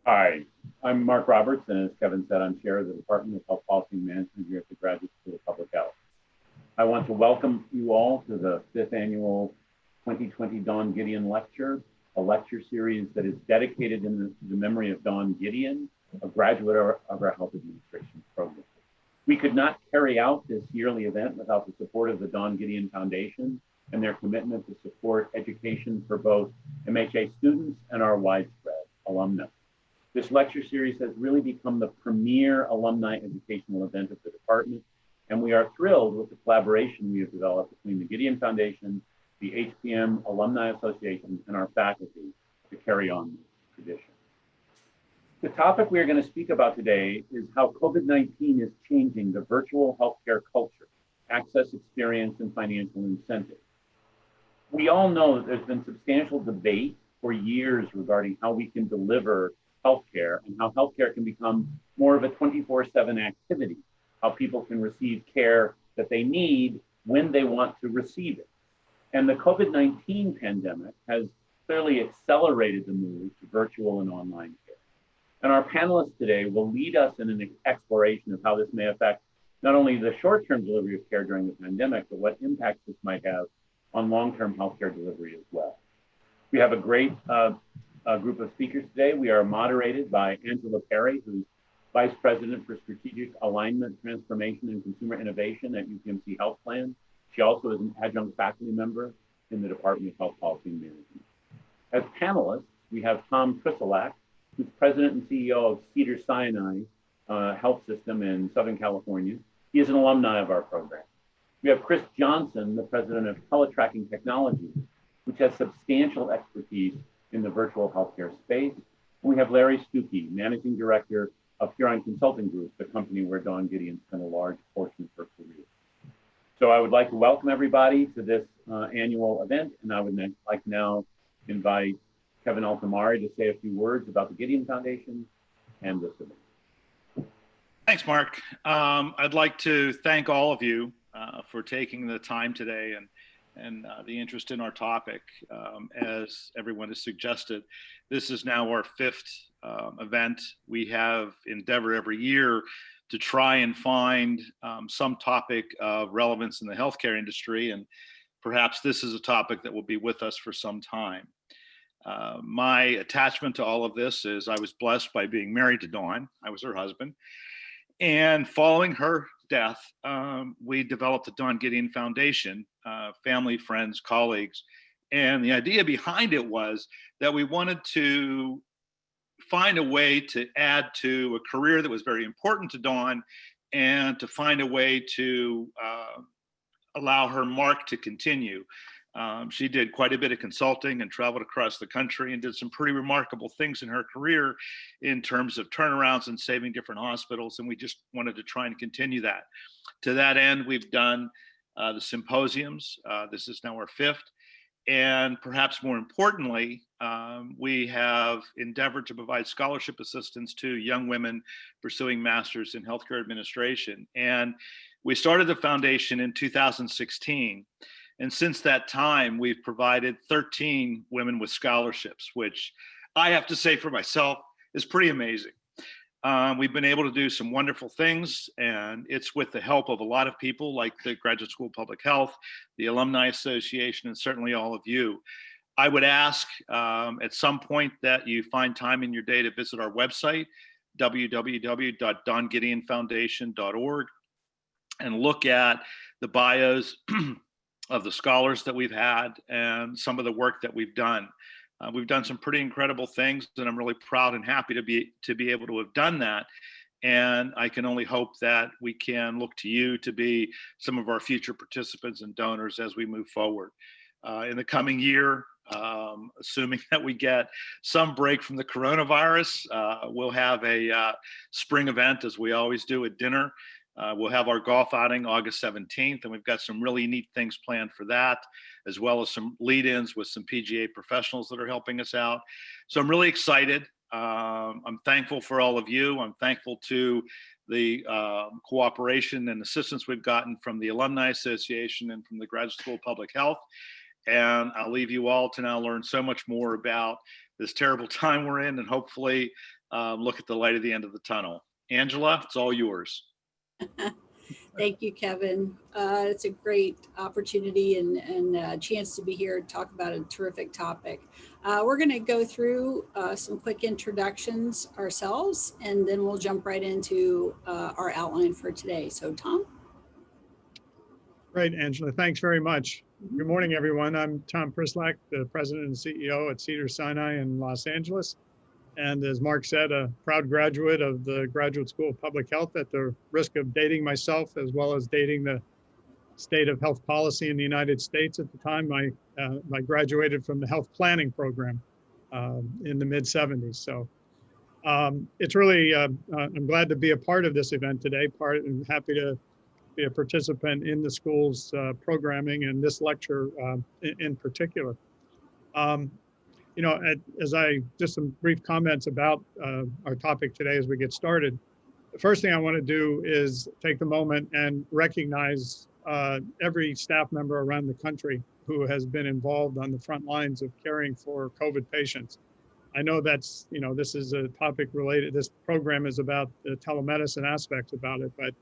Hi, I'm Mark Roberts, and as Kevin said, I'm chair of the Department of Health Policy and Management here at the Graduate School of Public Health. I want to welcome you all to the fifth annual 2020 Don Gideon Lecture, a lecture series that is dedicated in the memory of Don Gideon, a graduate of our Health Administration program. We could not carry out this yearly event without the support of the Don Gideon Foundation and their commitment to support education for both MHA students and our widespread alumni. This lecture series has really become the premier alumni educational event of the department, and we are thrilled with the collaboration we have developed between the Gideon Foundation, the HPM Alumni Association, and our faculty to carry on this tradition. The topic we are going to speak about today is how COVID-19 is changing the virtual healthcare culture, access, experience, and financial incentives. We all know that there's been substantial debate for years regarding how we can deliver healthcare and how healthcare can become more of a 24/7 activity, how people can receive care that they need when they want to receive it. And the COVID-19 pandemic has clearly accelerated the move to virtual and online care. And our panelists today will lead us in an exploration of how this may affect not only the short-term delivery of care during the pandemic, but what impacts this might have on long-term healthcare delivery as well. We have a great group of speakers today. We are moderated by Perri, who's Vice President for Strategic Alignment, Transformation, and Consumer Innovation at UPMC Health Plan. She also is an adjunct faculty member in the Department of Health Policy and Management. As panelists, we have Tom Prisolak, who's President and CEO of Cedars-Sinai Health System in Southern California. He is an alumni of our program. We have Chris Johnson, the President of Teletracking Technologies, which has substantial expertise in the virtual healthcare space. And we have Larry Stuckey, Managing Director of Huron Consulting Group, the company where Don Gideon spent a large portion of her career. So I would like to welcome everybody to this annual event, and I would like now invite Kevin Altamari to say a few words about the Gideon Foundation and this event. Thanks, Mark. I'd like to thank all of you for taking the time today and the interest in our topic. As everyone has suggested, this is now our fifth event. We have endeavored every year to try and find some topic of relevance in the healthcare industry, and perhaps this is a topic that will be with us for some time. My attachment to all of this is I was blessed by being married to Dawn. I was her husband. And following her death, we developed the Don Gideon Foundation, family, friends, colleagues. And the idea behind it was that we wanted to find a way to add to a career that was very important to Dawn and to find a way to allow her mark to continue. She did quite a bit of consulting and traveled across the country and did some pretty remarkable things in her career in terms of turnarounds and saving different hospitals. And we just wanted to try and continue that. To that end, we've done the symposiums. This is now our fifth. And perhaps more importantly, we have endeavored to provide scholarship assistance to young women pursuing masters in healthcare administration. And we started the foundation in 2016. And since that time, we've provided 13 women with scholarships, which I have to say for myself is pretty amazing. We've been able to do some wonderful things, and it's with the help of a lot of people like the Graduate School of Public Health, the Alumni Association, and certainly all of you. I would ask at some point that you find time in your day to visit our website, www.dongideonfoundation.org, and look at the bios of the scholars that we've had and some of the work that we've done. We've done some pretty incredible things, and I'm really proud and happy to be able to have done that. And I can only hope that we can look to you to be some of our future participants and donors as we move forward. In the coming year, assuming that we get some break from the coronavirus, we'll have a spring event, as we always do, at dinner. We'll have our golf outing August 17th, and we've got some really neat things planned for that, as well as some lead-ins with some PGA professionals that are helping us out. So I'm really excited. I'm thankful for all of you. I'm thankful to the cooperation and assistance we've gotten from the Alumni Association and from the Graduate School of Public Health. And I'll leave you all to now learn so much more about this terrible time we're in, and hopefully look at the light at the end of the tunnel. Angela, it's all yours. Thank you, Kevin. It's a great opportunity and a chance to be here and talk about a terrific topic. We're going to go through some quick introductions ourselves, and then we'll jump right into our outline for today. So, Tom? Great, Angela. Thanks very much. Good morning, everyone. I'm Tom Prislak, the President and CEO at Cedars-Sinai in Los Angeles. And as Mark said, a proud graduate of the Graduate School of Public Health, at the risk of dating myself as well as dating the state of health policy in the United States at the time. I graduated from the health planning program in the mid-70s. So it's really, I'm glad to be a part of this event today, and happy to be a participant in the school's programming and this lecture in particular. You know, just some brief comments about our topic today as we get started. The first thing I want to do is take the moment and recognize every staff member around the country who has been involved on the front lines of caring for COVID patients. I know that's, you know, this is a topic related, this program is about the telemedicine aspects about it, but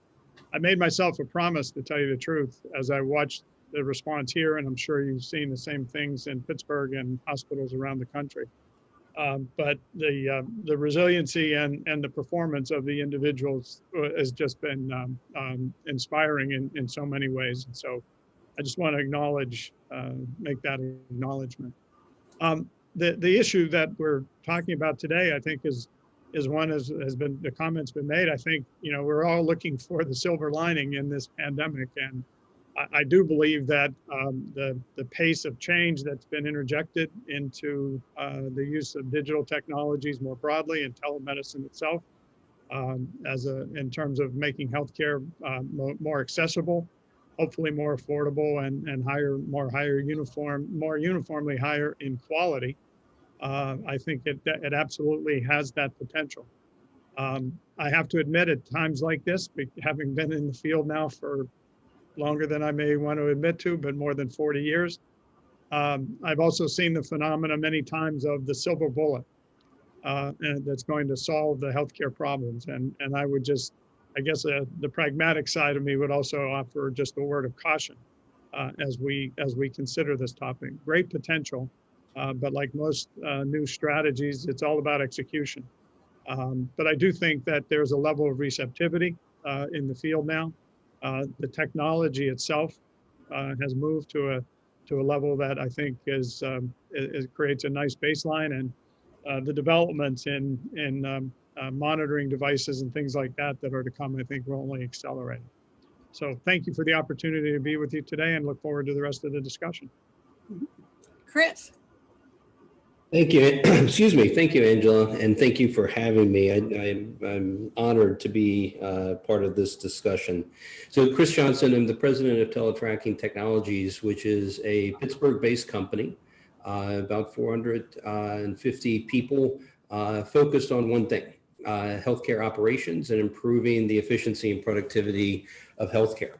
I made myself a promise, to tell you the truth, as I watched the response here, and I'm sure you've seen the same things in Pittsburgh and hospitals around the country. But the resiliency and the performance of the individuals has just been inspiring in so many ways. And so I just want to acknowledge, make that acknowledgement. The issue that we're talking about today, I think, is one has been, the comments been made. I think, you know, we're all looking for the silver lining in this pandemic, and I do believe that the pace of change that's been interjected into the use of digital technologies more broadly, and telemedicine itself, in terms of making healthcare more accessible, hopefully more affordable, and more uniformly higher in quality. I think it absolutely has that potential. I have to admit, at times like this, having been in the field now for longer than I may want to admit to, but more than 40 years, I've also seen the phenomena many times of the silver bullet and that's going to solve the healthcare problems. And I would just, I guess the pragmatic side of me would also offer just a word of caution as we consider this topic. Great potential, but like most new strategies, it's all about execution. But I do think that there's a level of receptivity in the field now. The technology itself has moved to a level that I think creates a nice baseline, and the developments in monitoring devices and things like that are to come, I think, will only accelerate. So thank you for the opportunity to be with you today, and look forward to the rest of the discussion. Chris. Thank you. Excuse me. Thank you, Angela. And thank you for having me. I'm honored to be part of this discussion. So Chris Johnson, I'm the president of Teletracking Technologies, which is a Pittsburgh-based company, about 450 people, focused on one thing, healthcare operations and improving the efficiency and productivity of healthcare.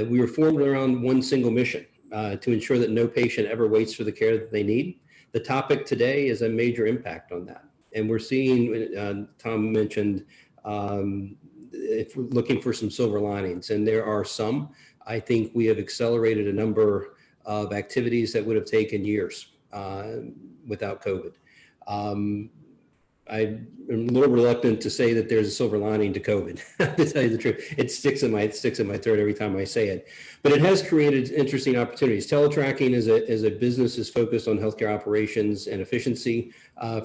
We were formed around one single mission, to ensure that no patient ever waits for the care that they need. The topic today is a major impact on that. And we're seeing, Tom mentioned, if we're looking for some silver linings, and there are some. I think we have accelerated a number of activities that would have taken years without COVID. I'm a little reluctant to say that there's a silver lining to COVID, to tell you the truth. It sticks in my throat every time I say it. But it has created interesting opportunities. Teletracking as a business is focused on healthcare operations and efficiency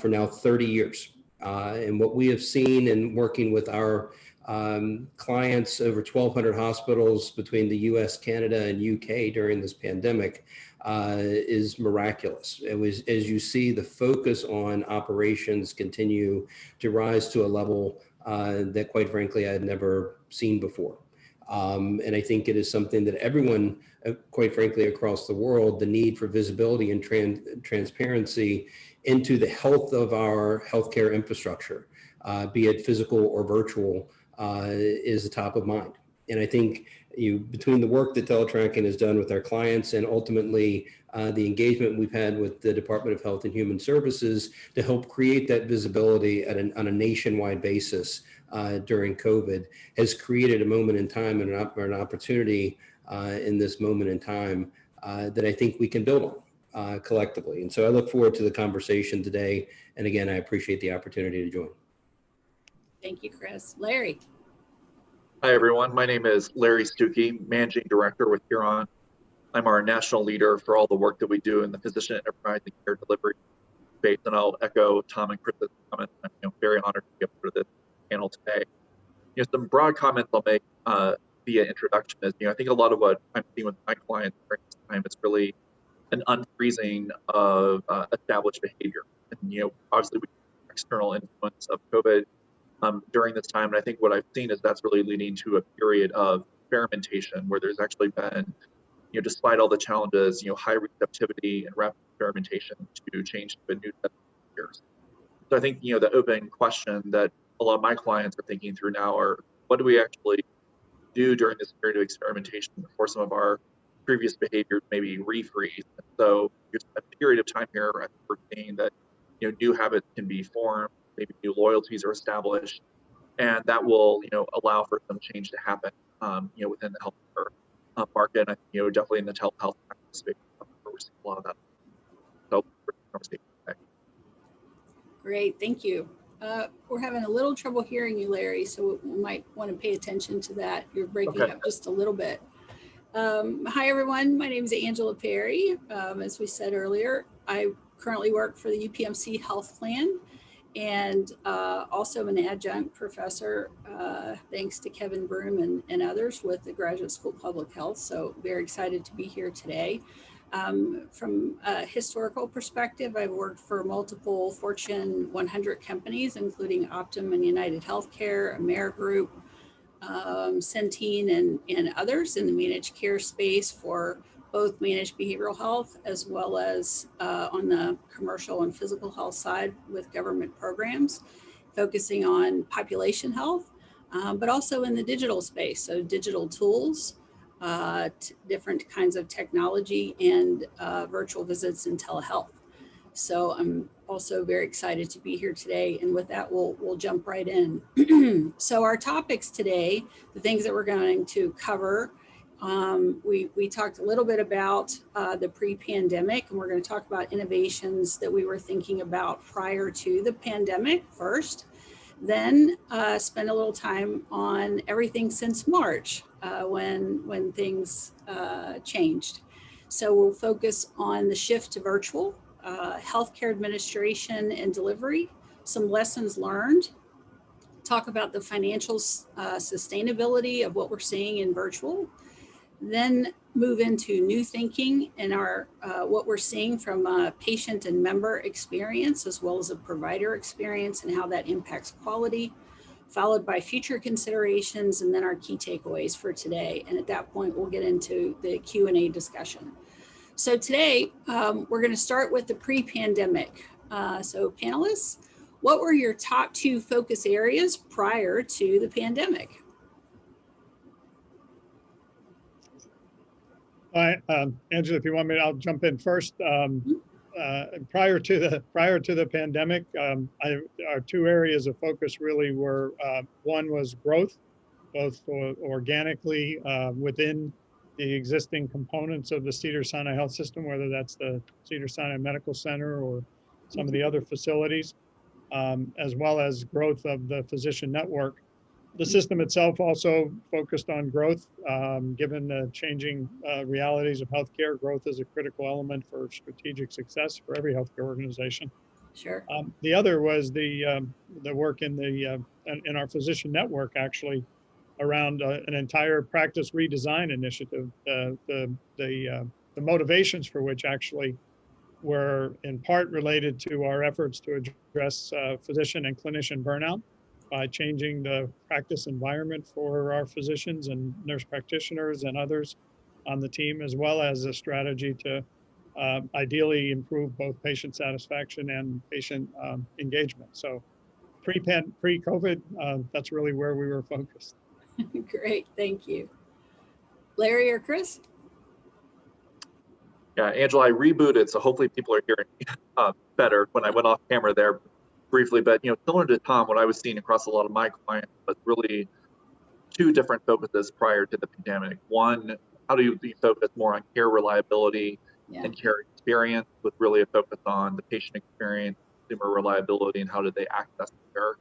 for now 30 years. And what we have seen in working with our clients, over 1,200 hospitals between the US, Canada, and UK during this pandemic, is miraculous. It was, as you see, the focus on operations continue to rise to a level that, quite frankly, I had never seen before. And I think it is something that everyone, quite frankly, across the world, the need for visibility and transparency into the health of our healthcare infrastructure, be it physical or virtual, is the top of mind. And I think between the work that teletracking has done with our clients and ultimately the engagement we've had with the Department of Health and Human Services to help create that visibility on a nationwide basis during COVID has created a moment in time and an opportunity in this moment in time that I think we can build on collectively. And so I look forward to the conversation today. And again, I appreciate the opportunity to join. Thank you, Chris. Larry. Hi, everyone. My name is Larry Stuckey, Managing Director with Huron. I'm our national leader for all the work that we do in the physician enterprise and care delivery space. And I'll echo Tom and Chris's comments. I'm very honored to be a part of this panel today. Some broad comments I'll make via introduction is, I think a lot of what I'm seeing with my clients during this time is really an unfreezing of established behavior. And, obviously, we have external influence of COVID during this time. And I think what I've seen is that's really leading to a period of experimentation where there's actually been, despite all the challenges, high receptivity and rapid experimentation to change to a new set of behaviors. So I think, the open question that a lot of my clients are thinking through now are, what do we actually do during this period of experimentation before some of our previous behaviors maybe refreeze? And so there's a period of time here, I think we're seeing that, new habits can be formed, maybe new loyalties are established, and that will, allow for some change to happen, within the healthcare market. And, definitely in the telehealth space, where we're seeing a lot of that. So, Great, thank you. We're having a little trouble hearing you, Larry, so we might want to pay attention to that. You're breaking up just a little bit. Hi, everyone. My name is Angela Perri. As we said earlier, I currently work for the UPMC Health Plan, and also an adjunct professor, thanks to Kevin Broom and others with the Graduate School of Public Health. So very excited to be here today. From a historical perspective, I've worked for multiple Fortune 100 companies, including Optum and United Healthcare, Amerigroup, Centene, and others in the managed care space for both managed behavioral health as well as on the commercial and physical health side with government programs, focusing on population health, but also in the digital space. So digital tools, different kinds of technology, and virtual visits and telehealth. So I'm also very excited to be here today. And with that, we'll jump right in. So our topics today, the things that we're going to cover, we talked a little bit about the pre-pandemic, and we're going to talk about innovations that we were thinking about prior to the pandemic first, then spend a little time on everything since March when things changed. So we'll focus on the shift to virtual, healthcare administration and delivery, some lessons learned, talk about the financial sustainability of what we're seeing in virtual, then move into new thinking and our what we're seeing from a patient and member experience, as well as a provider experience and how that impacts quality, followed by future considerations, and then our key takeaways for today. And at that point, we'll get into the Q&A discussion. So today, we're going to start with the pre-pandemic. So panelists, what were your top 2 focus areas prior to the pandemic? Angela, if you want me, I'll jump in first. Prior to the pandemic, our 2 areas of focus really were, one was growth, both organically within the existing components of the Cedars-Sinai Health System, whether that's the Cedars-Sinai Medical Center or some of the other facilities, as well as growth of the physician network. The system itself also focused on growth, given the changing realities of healthcare. Growth is a critical element for strategic success for every healthcare organization. Sure. The other was the work in our physician network, actually, around an entire practice redesign initiative. The motivations for which actually were in part related to our efforts to address physician and clinician burnout, by changing the practice environment for our physicians and nurse practitioners and others on the team, as well as a strategy to ideally improve both patient satisfaction and patient engagement. So pre-COVID, that's really where we were focused. Great, thank you. Larry or Chris? Yeah, Angela, I rebooted, so hopefully people are hearing me better when I went off camera there briefly. But similar to Tom, what I was seeing across a lot of my clients was really two different focuses prior to the pandemic. One, how do you focus more on care reliability and care experience, with really a focus on the patient experience, consumer reliability, and how did they access care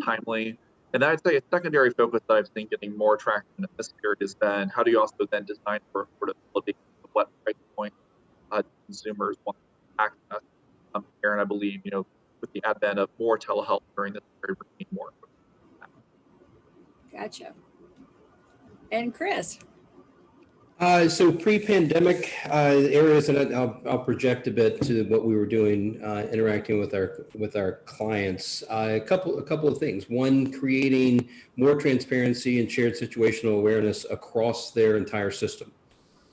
timely. And then I'd say a secondary focus that I've seen getting more traction in this period has been how do you also then design for affordability of what price point consumers want to access care. And I believe, with the advent of more telehealth during this period, we're seeing more. Gotcha. And Chris? So pre-pandemic areas, and I'll project a bit to what we were doing, interacting with our clients. A couple of things. One, creating more transparency and shared situational awareness across their entire system.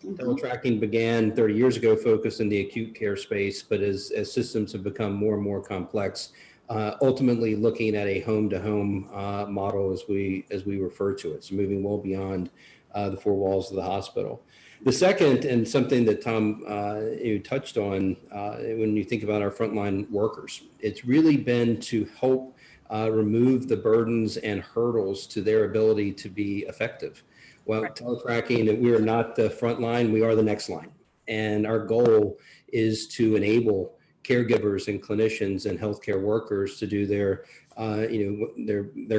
Teletracking began 30 years ago, focused in the acute care space, but as systems have become more and more complex, ultimately looking at a home-to-home model as we refer to it, so moving well beyond the four walls of the hospital. The second, and something that Tom you touched on, when you think about our frontline workers, it's really been to help remove the burdens and hurdles to their ability to be effective. Well, teletracking, we are not the front line, we are the next line. And our goal is to enable caregivers and clinicians and healthcare workers to do their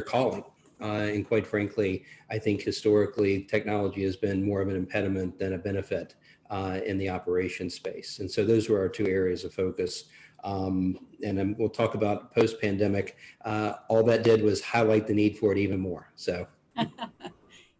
calling. And quite frankly, I think historically technology has been more of an impediment than a benefit in the operations space. And so those were our two areas of focus. And then we'll talk about post-pandemic. All that did was highlight the need for it even more. So,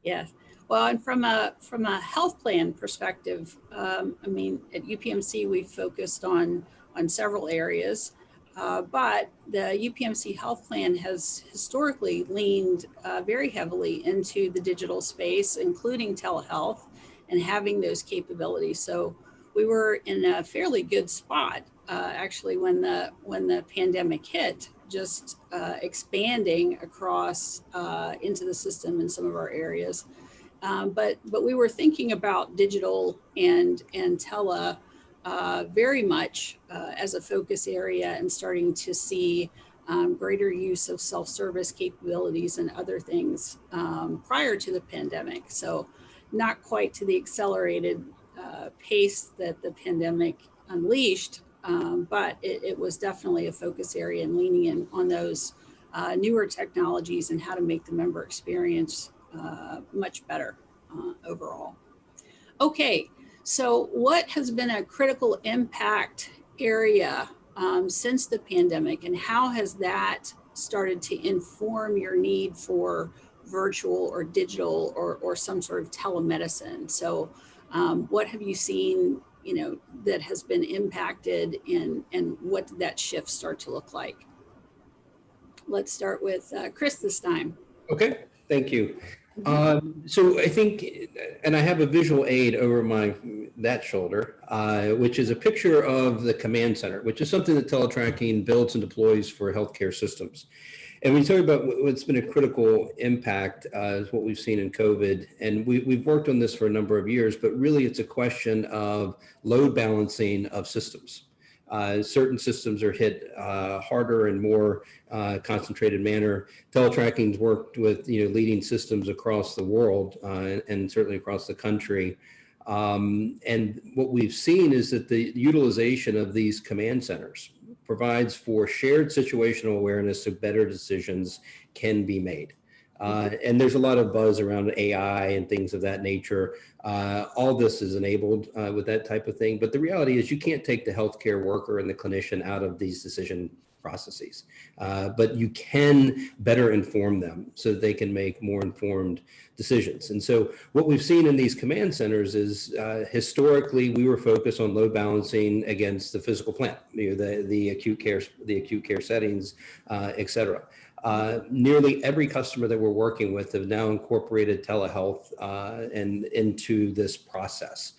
Yes. Well, and from a health plan perspective, I mean, at UPMC we focused on several areas. But the UPMC health plan has historically leaned very heavily into the digital space, including telehealth and having those capabilities. So we were in a fairly good spot, actually, when the pandemic hit, just expanding across into the system in some of our areas. But we were thinking about digital and tele very much as a focus area, and starting to see greater use of self-service capabilities and other things prior to the pandemic. So not quite to the accelerated pace that the pandemic unleashed, but it was definitely a focus area, and leaning in on those newer technologies and how to make the member experience much better overall. Okay. So what has been a critical impact area since the pandemic, and how has that started to inform your need for virtual or digital or some sort of telemedicine? So what have you seen, that has been impacted, and what did that shift start to look like? Let's start with Chris this time. okay, thank you. So I think, and I have a visual aid over that shoulder, which is a picture of the command center, which is something that teletracking builds and deploys for healthcare systems. And when you talk about what's been a critical impact is what we've seen in COVID. And we've worked on this for a number of years, but really it's a question of load balancing of systems. Certain systems are hit harder and more concentrated manner. Teletracking's worked with leading systems across the world and certainly across the country. And what we've seen is that the utilization of these command centers provides for shared situational awareness so better decisions can be made. And there's a lot of buzz around AI and things of that nature. All this is enabled with that type of thing. But the reality is you can't take the healthcare worker and the clinician out of these decision processes, but you can better inform them so that they can make more informed decisions. And so what we've seen in these command centers is historically we were focused on load balancing against the physical plant, the acute care settings, et cetera. Nearly every customer that we're working with have now incorporated telehealth and into this process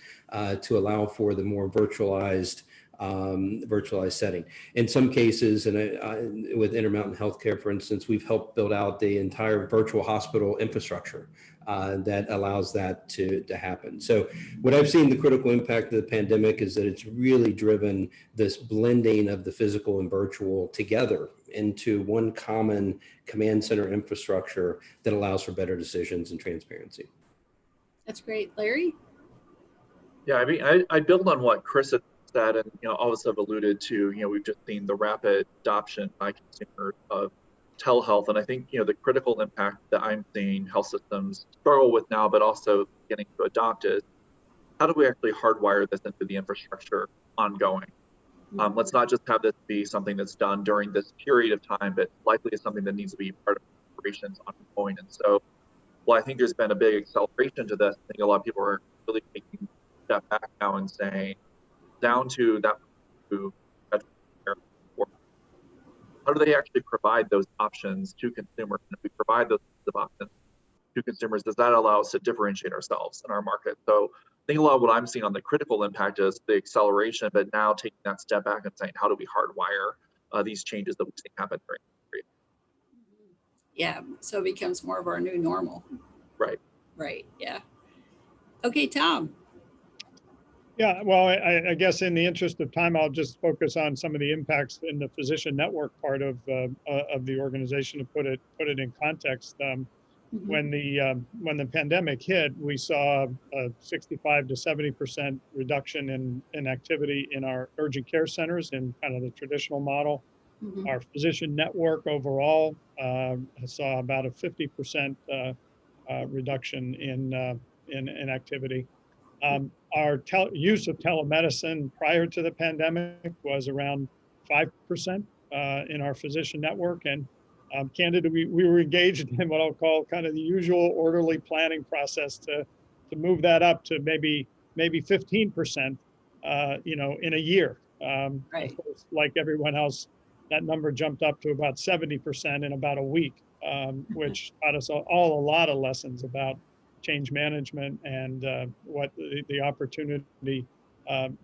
to allow for the more virtualized virtualized setting. In some cases, and with Intermountain Healthcare, for instance, we've helped build out the entire virtual hospital infrastructure that allows that to happen. So what I've seen the critical impact of the pandemic is that it's really driven this blending of the physical and virtual together into one common command center infrastructure that allows for better decisions and transparency. That's great. Larry? Yeah, I mean, I build on what Chris had said, and all of us have alluded to. We've just seen the rapid adoption by consumers of telehealth, and I think the critical impact that I'm seeing health systems struggle with now, but also getting to adopt is how do we actually hardwire this into the infrastructure ongoing? Let's not just have this be something that's done during this period of time, but likely is something that needs to be part of operations ongoing. And so, well, I think there's been a big acceleration to this. I think a lot of people are really taking a step back now and saying, down to that, how do they actually provide those options to consumers? And if we provide those options to consumers, does that allow us to differentiate ourselves in our market? So I think a lot of what I'm seeing on the critical impact is the acceleration, but now taking that step back and saying, how do we hardwire these changes that we've seen happen during the period? Yeah, so it becomes more of our new normal. Right. Right, yeah. Okay, Tom. Yeah, well, I guess in the interest of time, I'll just focus on some of the impacts in the physician network part of the organization to put it in context. When the pandemic hit, we saw a 65 to 70% reduction in activity in our urgent care centers in kind of the traditional model. Our physician network overall saw about a 50% reduction in activity. Our use of telemedicine prior to the pandemic was around 5% in our physician network. And candidly, we were engaged in what I'll call kind of the usual orderly planning process to move that up to maybe 15%, in a year. Right. Of course, like everyone else, that number jumped up to about 70% in about a week, which taught us all a lot of lessons about change management and what the opportunity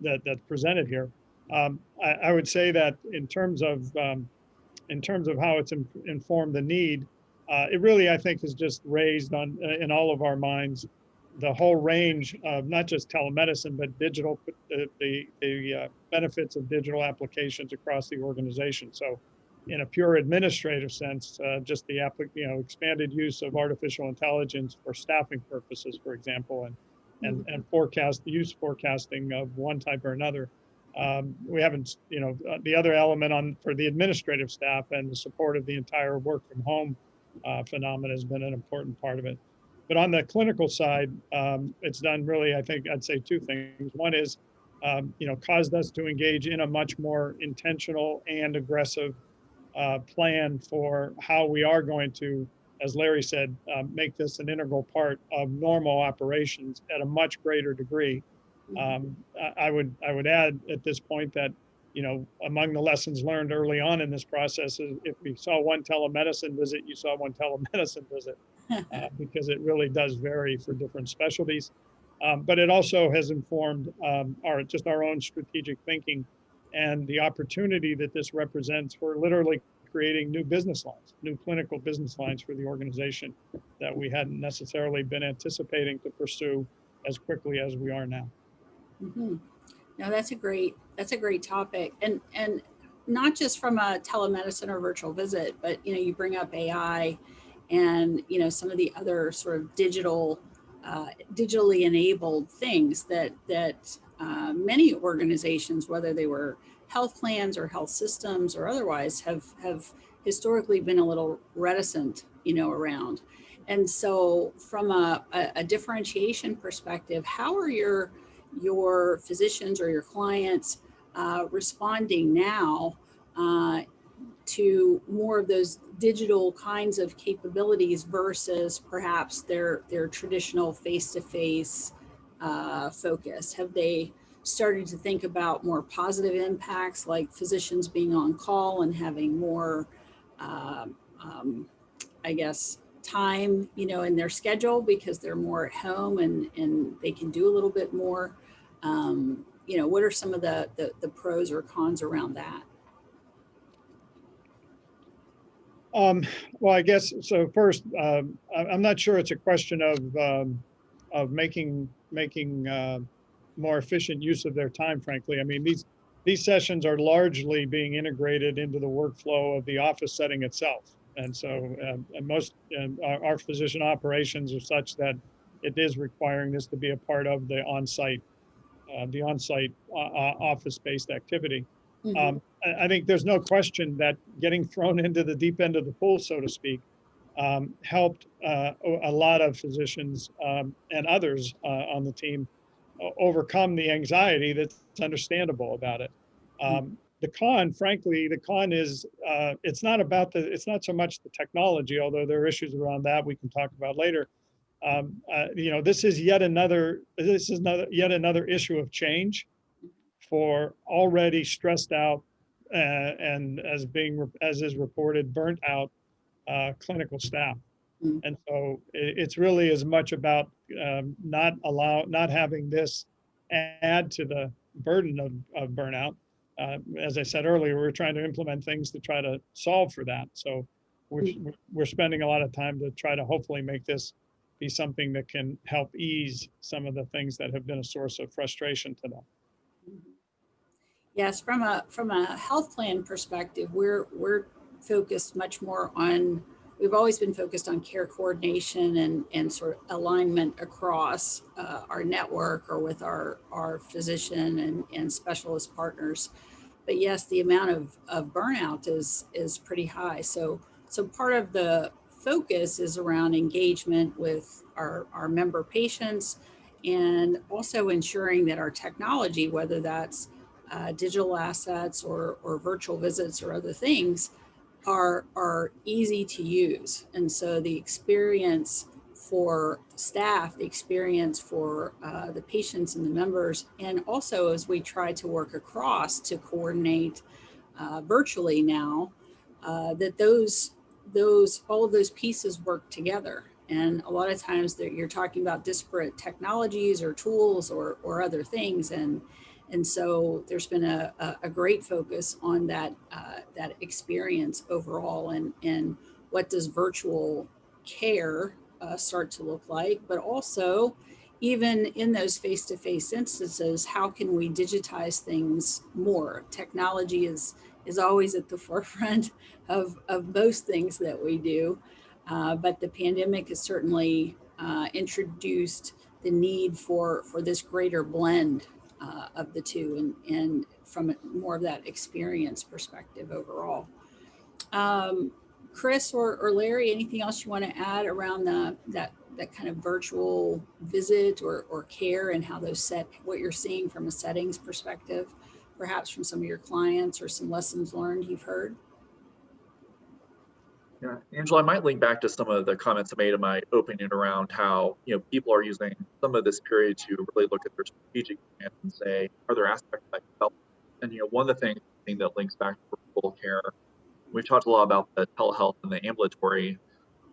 that's presented here. I would say that in terms of how it's informed the need, it really, I think, has just raised in all of our minds the whole range of not just telemedicine, but digital, the benefits of digital applications across the organization. So in a pure administrative sense, just the expanded use of artificial intelligence for staffing purposes, for example, and forecasting of one type or another. We haven't, the other element for the administrative staff and the support of the entire work from home phenomenon has been an important part of it. But on the clinical side, it's done really, I think I'd say two things. One is, caused us to engage in a much more intentional and aggressive plan for how we are going to, as Larry said, make this an integral part of normal operations at a much greater degree. I would add at this point that, among the lessons learned early on in this process is if we saw one telemedicine visit, you saw one telemedicine visit, because it really does vary for different specialties. But it also has informed our own strategic thinking and the opportunity that this represents for literally creating new business lines, new clinical business lines for the organization that we hadn't necessarily been anticipating to pursue as quickly as we are now. No, that's a great topic, and not just from a telemedicine or virtual visit, but you bring up AI, and some of the other sort of digitally enabled things that many organizations, whether they were health plans or health systems or otherwise, have historically been a little reticent, around. And so, from a differentiation perspective, how are your physicians or your clients responding now to more of those digital kinds of capabilities versus perhaps their traditional face-to-face focus? Have they started to think about more positive impacts, like physicians being on call and having more, time, in their schedule because they're more at home and they can do a little bit more? what are some of the pros or cons around that? Well, I guess so. First, I'm not sure it's a question of making more efficient use of their time. Frankly, I mean these sessions are largely being integrated into the workflow of the office setting itself, and so and most our physician operations are such that it is requiring this to be a part of the on-site office-based activity. Mm-hmm. I think there's no question that getting thrown into the deep end of the pool, so to speak, helped a lot of physicians and others on the team overcome the anxiety that's understandable about it. The con, frankly, is it's not so much the technology, although there are issues around that we can talk about later. This is yet another issue of change for already stressed out and as is reported, burnt out clinical staff. Mm. And so it's really as much about not having this add to the burden of burnout. As I said earlier, we're trying to implement things to try to solve for that. So we're spending a lot of time to try to hopefully make this be something that can help ease some of the things that have been a source of frustration to them. Yes, from a health plan perspective, we're focused much more on. We've always been focused on care coordination and sort of alignment across our network or with our physician and specialist partners. But yes, the amount of burnout is pretty high. So part of the focus is around engagement with our member patients, and also ensuring that our technology, whether that's digital assets or virtual visits or other things, are easy to use. And so the experience for staff, the experience for the patients and the members, and also as we try to work across to coordinate virtually now, that all of those pieces work together. And a lot of times that you're talking about disparate technologies or tools or other things. And so there's been a great focus on that experience overall, and what does virtual care start to look like, but also even in those face-to-face instances, how can we digitize things more? Technology is always at the forefront of most things that we do, but the pandemic has certainly introduced the need for this greater blend of the two, and from more of that experience perspective overall. Chris or Larry, anything else you want to add around that kind of virtual visit or care, and how what you're seeing from a settings perspective, perhaps from some of your clients or some lessons learned you've heard? Yeah, Angela, I might link back to some of the comments I made in my opening around how people are using some of this period to really look at their strategic plans and say, are there aspects that I can help? And one of the things that links back to virtual care, we've talked a lot about the telehealth and the ambulatory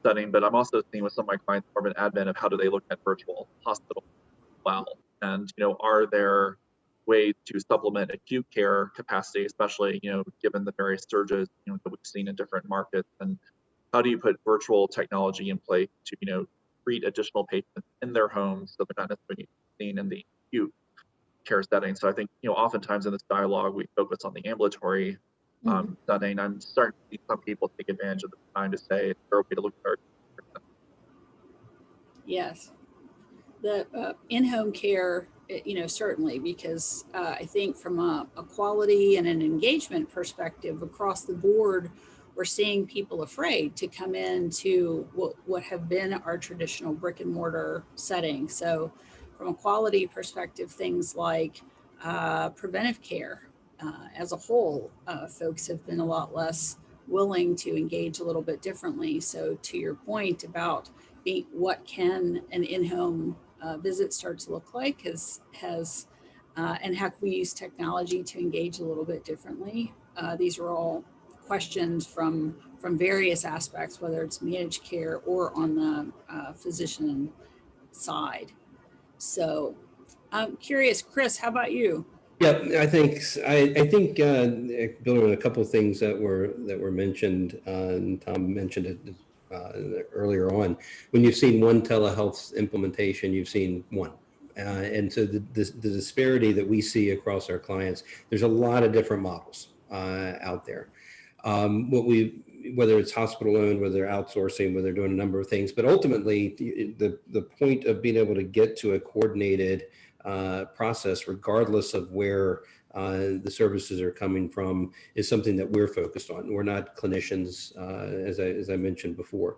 setting, but I'm also seeing with some of my clients more of an advent of how do they look at virtual hospital as well, and are there ways to supplement acute care capacity, especially given the various surges that we've seen in different markets, and how do you put virtual technology in place to treat additional patients in their homes so they're not necessarily seen in the acute care setting? So I think oftentimes in this dialogue we focus on the ambulatory setting. I'm starting to see some people take advantage of the time to say it's a way to look at our. Yes, the in-home care, certainly, because I think from a quality and an engagement perspective across the board, we're seeing people afraid to come into what have been our traditional brick and mortar setting. So from a quality perspective, things like preventive care as a whole, folks have been a lot less willing to engage a little bit differently. So to your point about what can an in-home visit start to look like and how can we use technology to engage a little bit differently? These are all questions from various aspects, whether it's managed care or on the physician side. So I'm curious, Chris, how about you? Yeah, I think building on a couple of things that were mentioned, and Tom mentioned it earlier on. When you've seen one telehealth implementation, you've seen one. And so the disparity that we see across our clients, there's a lot of different models out there. Whether it's hospital owned, whether they're outsourcing, whether they're doing a number of things, but ultimately the point of being able to get to a coordinated process, regardless of where the services are coming from, is something that we're focused on. We're not clinicians, as I mentioned before.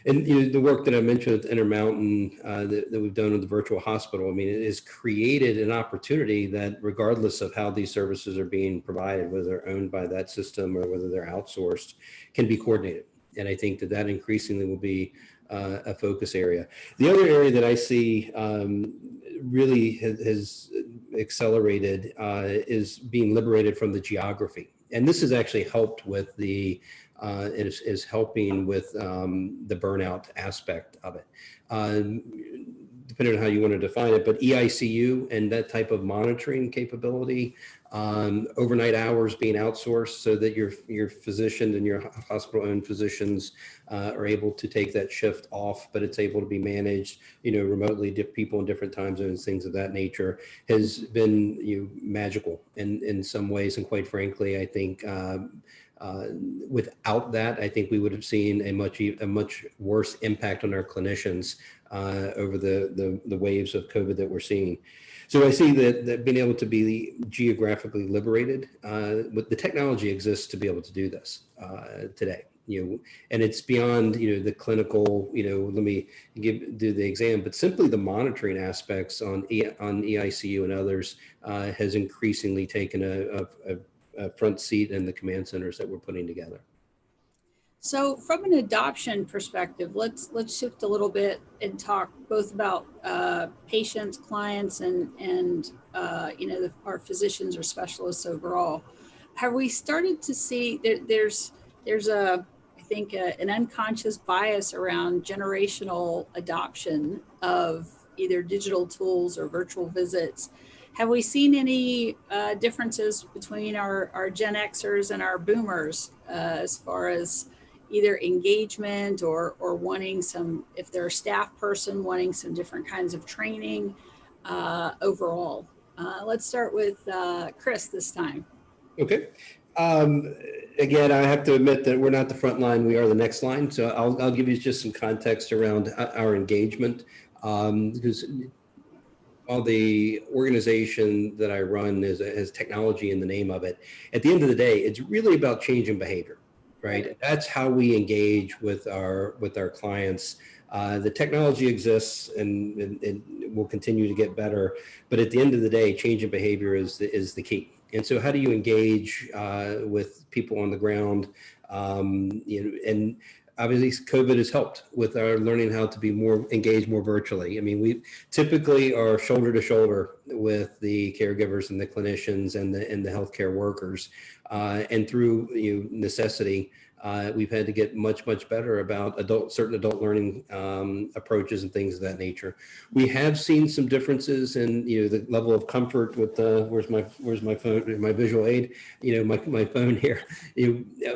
And the work that I mentioned with Intermountain that we've done with the virtual hospital, I mean, it has created an opportunity that, regardless of how these services are being provided, whether they're owned by that system or whether they're outsourced, can be coordinated. And I think that increasingly will be a focus area. The other area that I see really has accelerated is being liberated from the geography. And this has actually helped with is helping with the burnout aspect of it. Depending on how you want to define it, but EICU and that type of monitoring capability, overnight hours being outsourced so that your physician and your hospital-owned physicians are able to take that shift off, but it's able to be managed, remotely, people in different time zones, things of that nature, has been magical in some ways. And quite frankly, I think without that, I think we would have seen a much worse impact on our clinicians over the waves of COVID that we're seeing. So I see that being able to be geographically liberated, with the technology exists to be able to do this today. And it's beyond the clinical. Let me do the exam, but simply the monitoring aspects on EICU and others has increasingly taken a front seat in the command centers that we're putting together. So from an adoption perspective, let's shift a little bit and talk both about patients, clients, and our physicians or specialists overall. Have we started to see there's I think an unconscious bias around generational adoption of either digital tools or virtual visits? Have we seen any differences between our Gen Xers and our boomers as far as either engagement or wanting some, if they're a staff person, wanting some different kinds of training overall? Let's start with Chris this time. Okay. Again, I have to admit that we're not the front line, we are the next line. So I'll give you just some context around our engagement. Because while the organization that I run has technology in the name of it, at the end of the day, it's really about changing behavior. Right. That's how we engage with our clients. The technology exists and will continue to get better. But at the end of the day, changing behavior is the key. And so how do you engage with people on the ground? And obviously COVID has helped with our learning how to be engaged more virtually. I mean, we typically are shoulder to shoulder with the caregivers and the clinicians and the healthcare workers. And through necessity, we've had to get much better about certain adult learning approaches and things of that nature. We have seen some differences in the level of comfort with where's my phone, my visual aid, my phone here.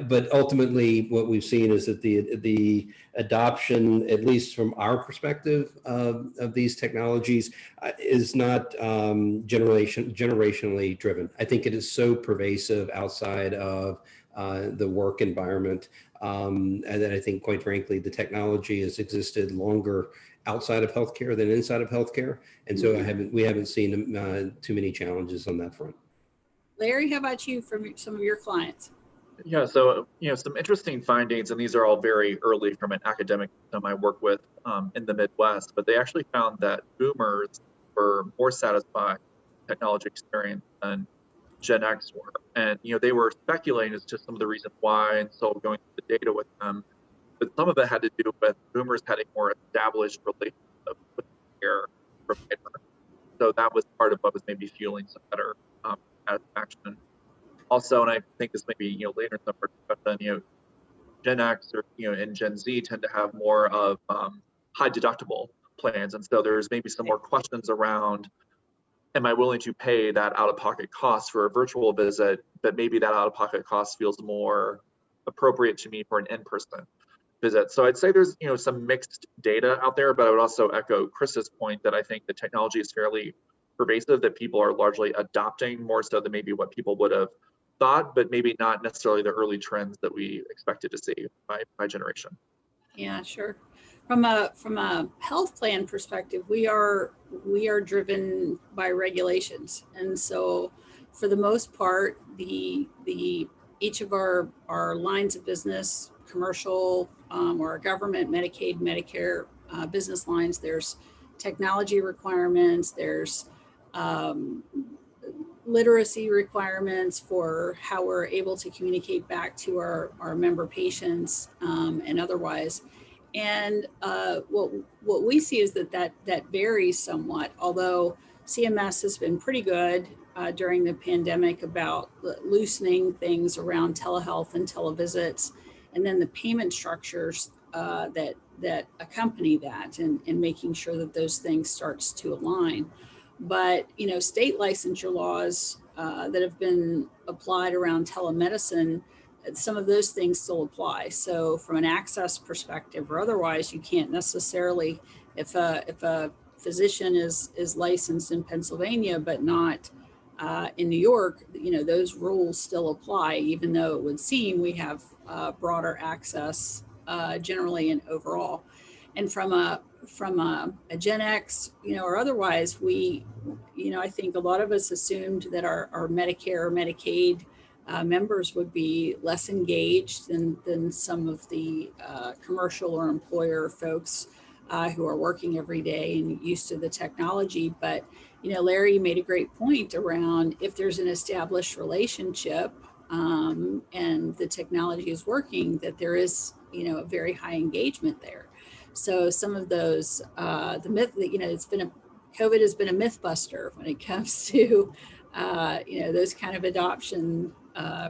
But ultimately, what we've seen is that the adoption, at least from our perspective of these technologies, is not generationally driven. I think it is so pervasive outside of the work environment, and then I think, quite frankly, the technology has existed longer outside of healthcare than inside of healthcare, and so we haven't seen too many challenges on that front. Larry, how about you from some of your clients? Yeah, so some interesting findings, and these are all very early from an academic system I work with in the Midwest, but they actually found that boomers were more satisfied with technology experience than Gen X were. And they were speculating as to some of the reasons why, and so going through the data with them. But some of it had to do with boomers had a more established relationship with the care provider. So that was part of what was maybe fueling some better satisfaction. Also, and I think this may be later in the discussion, Gen X and Gen Z tend to have more of high deductible plans, and so there's maybe some more questions around am I willing to pay that out-of-pocket cost for a virtual visit, but maybe that out-of-pocket cost feels more appropriate to me for an in-person visit? So I'd say there's some mixed data out there, but I would also echo Chris's point that I think the technology is fairly pervasive, that people are largely adopting more so than maybe what people would have thought, but maybe not necessarily the early trends that we expected to see by generation. Yeah, sure. From a health plan perspective, we are driven by regulations, and so for the most part, each of our lines of business, commercial or government, Medicaid, Medicare business lines, there's technology requirements, there's literacy requirements for how we're able to communicate back to our member patients and otherwise. And what we see is that varies somewhat, although CMS has been pretty good during the pandemic about loosening things around telehealth and televisits, and then the payment structures that accompany that, and making sure that those things starts to align. But state licensure laws that have been applied around telemedicine, some of those things still apply. So from an access perspective or otherwise, you can't necessarily, if a physician is licensed in Pennsylvania but not in New York, those rules still apply, even though it would seem we have broader access generally and overall. And from a Gen X, or otherwise, I think a lot of us assumed that our Medicare or Medicaid members would be less engaged than some of the commercial or employer folks who are working every day and used to the technology. But, Larry made a great point around if there's an established relationship and the technology is working, that there is, a very high engagement there. So some of those, the myth that, COVID has been a myth buster when it comes to, those kind of adoption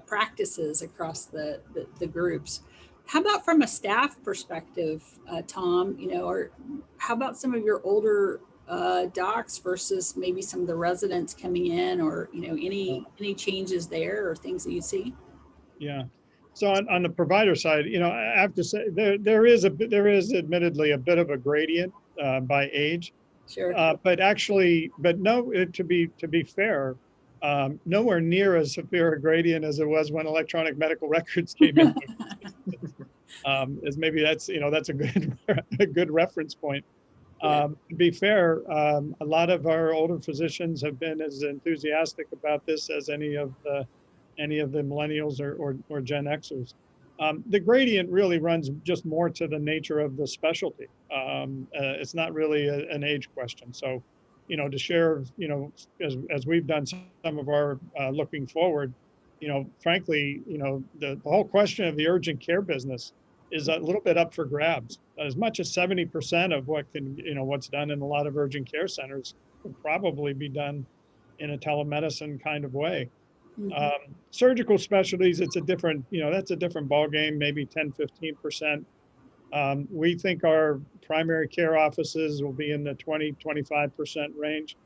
practices across the groups. How about from a staff perspective, Tom, or how about some of your older docs versus maybe some of the residents coming in, or, any changes there or things that you see? Yeah. So on the provider side, I have to say there is admittedly a bit of a gradient by age. Sure. But no, to be fair, nowhere near as severe a gradient as it was when electronic medical records came in. As maybe that's a good reference point. Yeah. To be fair, a lot of our older physicians have been as enthusiastic about this as any of the millennials or Gen Xers. The gradient really runs just more to the nature of the specialty. It's not really an age question. So, to share, as we've done some of our looking forward, frankly, the whole question of the urgent care business is a little bit up for grabs. As much as 70% of what's done in a lot of urgent care centers could probably be done in a telemedicine kind of way. Mm-hmm. Surgical specialties, it's a different, that's a different ballgame, maybe 10, 15%. We think our primary care offices will be in the 20, 25% range.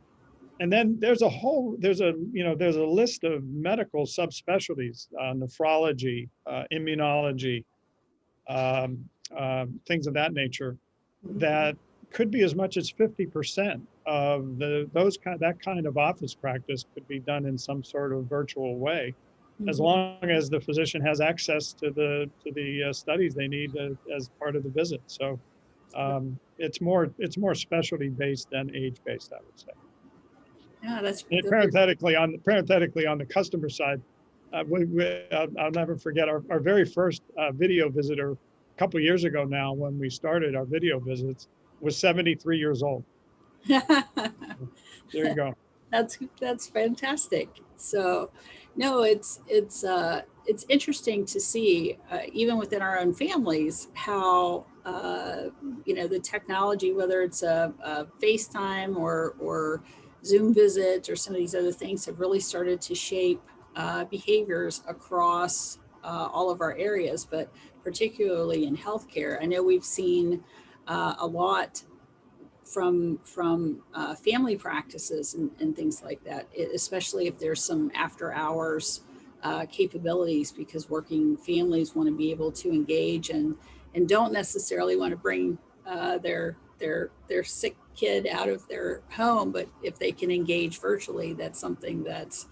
And then there's a list of medical subspecialties, nephrology, immunology, things of that nature, that could be as much as 50% of that kind of office practice could be done in some sort of virtual way, as long as the physician has access to the studies they need as part of the visit. So it's more specialty based than age based, I would say. Yeah, that's parenthetically on the customer side. I'll never forget our very first video visitor a couple of years ago now, when we started our video visits, was 73 years old. There you go. That's fantastic. So, no, it's interesting to see even within our own families how the technology, whether it's a FaceTime or Zoom visits or some of these other things, have really started to shape behaviors across all of our areas, but particularly in healthcare. I know we've seen a lot from family practices and things like that, especially if there's some after hours capabilities, because working families want to be able to engage and don't necessarily want to bring their sick kid out of their home, but if they can engage virtually, that's something that's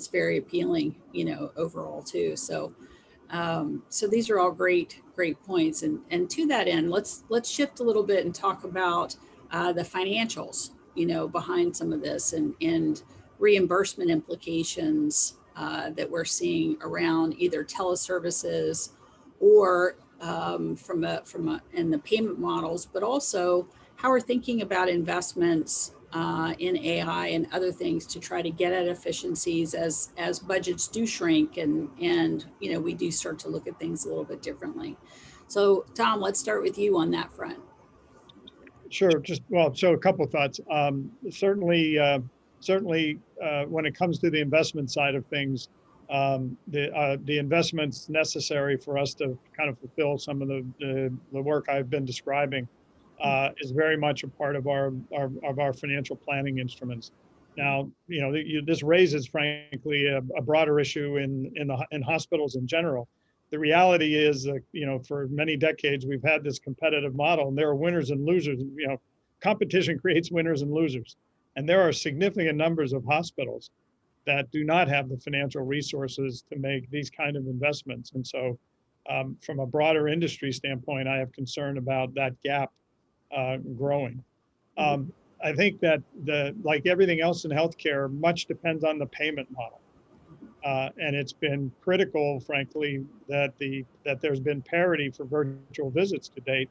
very appealing, overall too. So so these are all great points, and to that end, let's shift a little bit and talk about the financials, behind some of this, and reimbursement implications that we're seeing around either teleservices or from in the payment models, but also how we're thinking about investments in AI and other things to try to get at efficiencies as budgets do shrink, and we do start to look at things a little bit differently. So Tom, let's start with you on that front. Sure. So a couple of thoughts. Certainly, when it comes to the investment side of things, the investments necessary for us to kind of fulfill some of the work I've been describing is very much a part of our financial planning instruments. Now, this raises, frankly, a broader issue in hospitals in general. The reality is that, for many decades, we've had this competitive model, and there are winners and losers. Competition creates winners and losers. And there are significant numbers of hospitals that do not have the financial resources to make these kind of investments. And so from a broader industry standpoint, I have concern about that gap growing. I think that like everything else in healthcare, much depends on the payment model. And it's been critical, frankly, that there's been parity for virtual visits to date.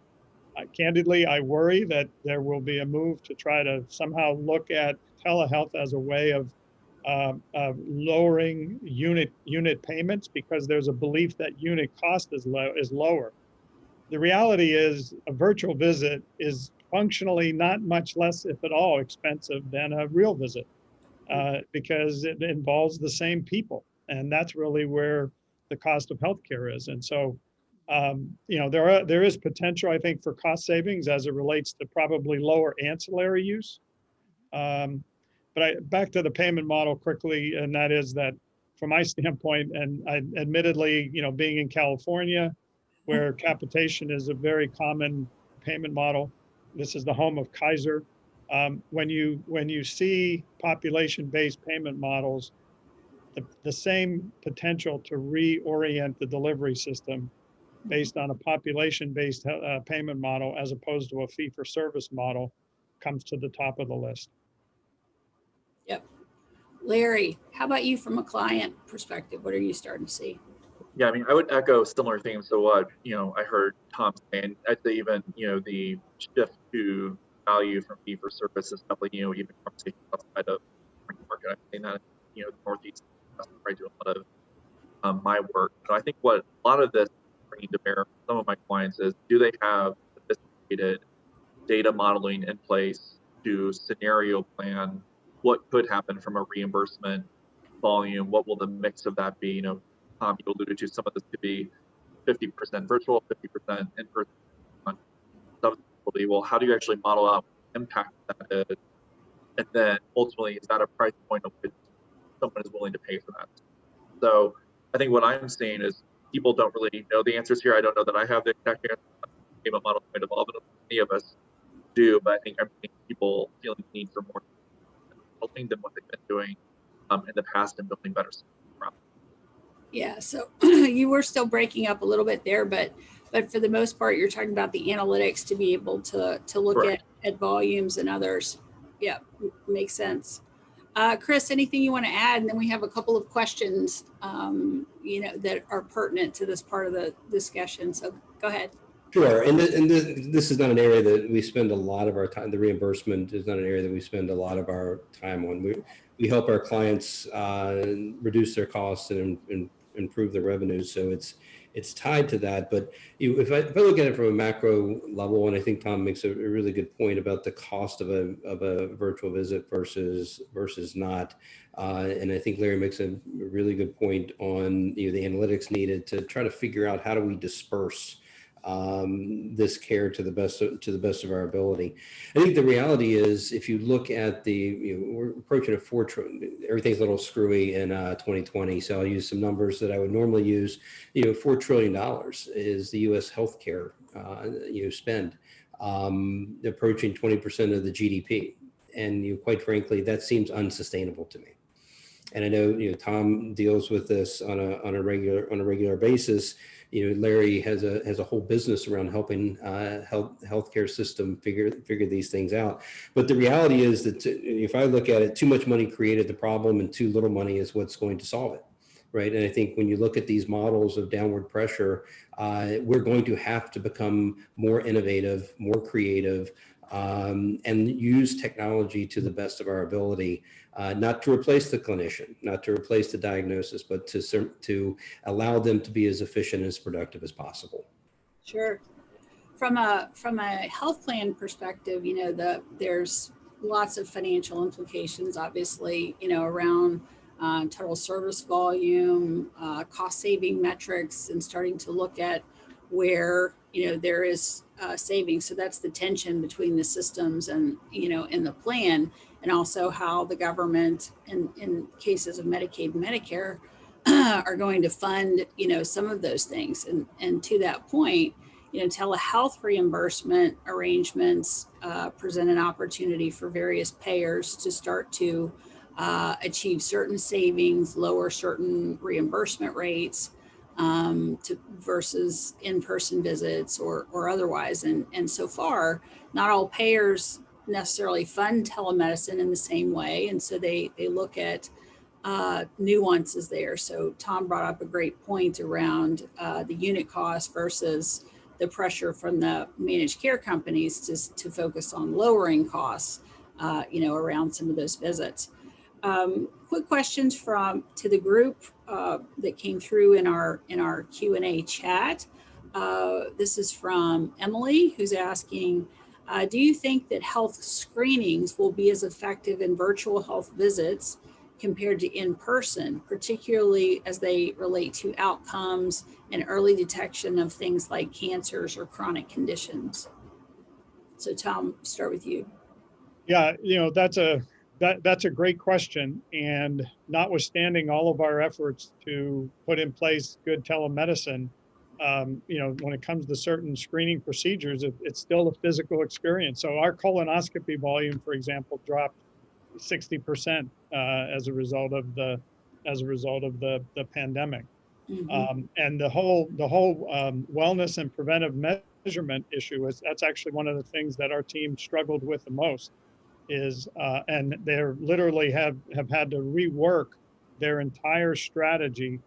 Candidly, I worry that there will be a move to try to somehow look at telehealth as a way of lowering unit payments, because there's a belief that unit cost is lower. The reality is a virtual visit is functionally not much less, if at all, expensive than a real visit. Because it involves the same people, and that's really where the cost of healthcare is. And so, there is potential, I think, for cost savings as it relates to probably lower ancillary use. But back to the payment model quickly, and that is that, from my standpoint, and admittedly, being in California, where capitation is a very common payment model, this is the home of Kaiser. When you see population-based payment models, the same potential to reorient the delivery system based on a population-based payment model as opposed to a fee-for-service model comes to the top of the list. Yep. Larry, how about you from a client perspective? What are you starting to see? Yeah, I mean, I would echo similar themes to what I heard Tom saying. I'd say even the shift to value from fee for service is definitely even conversations outside of the market. I'm saying that the Northeast, that's where I do a lot of my work. So I think what a lot of this is bringing to bear for some of my clients is, do they have sophisticated data modeling in place to scenario plan what could happen from a reimbursement volume? What will the mix of that be? Tom, you alluded to some of this could be 50% virtual, 50% in-person. Subsequently, well, how do you actually model out what impact that is? And then ultimately, is that a price point of which someone is willing to pay for that? So I think what I'm seeing is people don't really know the answers here. I don't know that I have the exact answer. Payment model might evolve, and many of us do, but I think I'm seeing people feeling the need for more consulting than what they've been doing in the past and building better systems around. Yeah, so you were still breaking up a little bit there, but for the most part, you're talking about the analytics to be able to look at volumes and others. Yeah, makes sense. Chris, anything you want to add? And then we have a couple of questions, that are pertinent to this part of the discussion. So go ahead. Sure, and this is not an area that we spend a lot of our time. The reimbursement is not an area that we spend a lot of our time on. We help our clients reduce their costs and improve their revenues, so it's tied to that. But if I look at it from a macro level, and I think Tom makes a really good point about the cost of a virtual visit versus not, and I think Larry makes a really good point on the analytics needed to try to figure out how do we disperse this care to the best of our ability. I think the reality is, if you look at we're approaching a $4 trillion. Everything's a little screwy in 2020, so I'll use some numbers that I would normally use. $4 trillion is the U.S. healthcare spend, approaching 20% of the GDP, and quite frankly, that seems unsustainable to me. And I know Tom deals with this on a regular basis. Larry has a whole business around helping healthcare system figure these things out. But the reality is that if I look at it, too much money created the problem, and too little money is what's going to solve it, right? And I think when you look at these models of downward pressure, we're going to have to become more innovative, more creative, and use technology to the best of our ability. Not to replace the clinician, not to replace the diagnosis, but to allow them to be as efficient and as productive as possible. Sure. From a health plan perspective, there's lots of financial implications, obviously, around total service volume, cost saving metrics, and starting to look at where there is savings. So that's the tension between the systems and in the plan, and also how the government, in cases of Medicaid and Medicare, are going to fund some of those things. And to that point, telehealth reimbursement arrangements present an opportunity for various payers to start to achieve certain savings, lower certain reimbursement rates, versus in-person visits or otherwise. And so far, not all payers necessarily fund telemedicine in the same way. And so they look at nuances there. So Tom brought up a great point around the unit cost versus the pressure from the managed care companies to focus on lowering costs, around some of those visits. Quick questions to the group that came through in our Q&A chat. This is from Emily, who's asking, do you think that health screenings will be as effective in virtual health visits compared to in-person, particularly as they relate to outcomes and early detection of things like cancers or chronic conditions? So Tom, start with you. Yeah, that's a great question. And notwithstanding all of our efforts to put in place good telemedicine, when it comes to certain screening procedures, it's still a physical experience. So our colonoscopy volume, for example, dropped 60% as a result of the pandemic. Mm-hmm. And the whole wellness and preventive measurement issue that's actually one of the things that our team struggled with the most. And they're literally have had to rework their entire strategy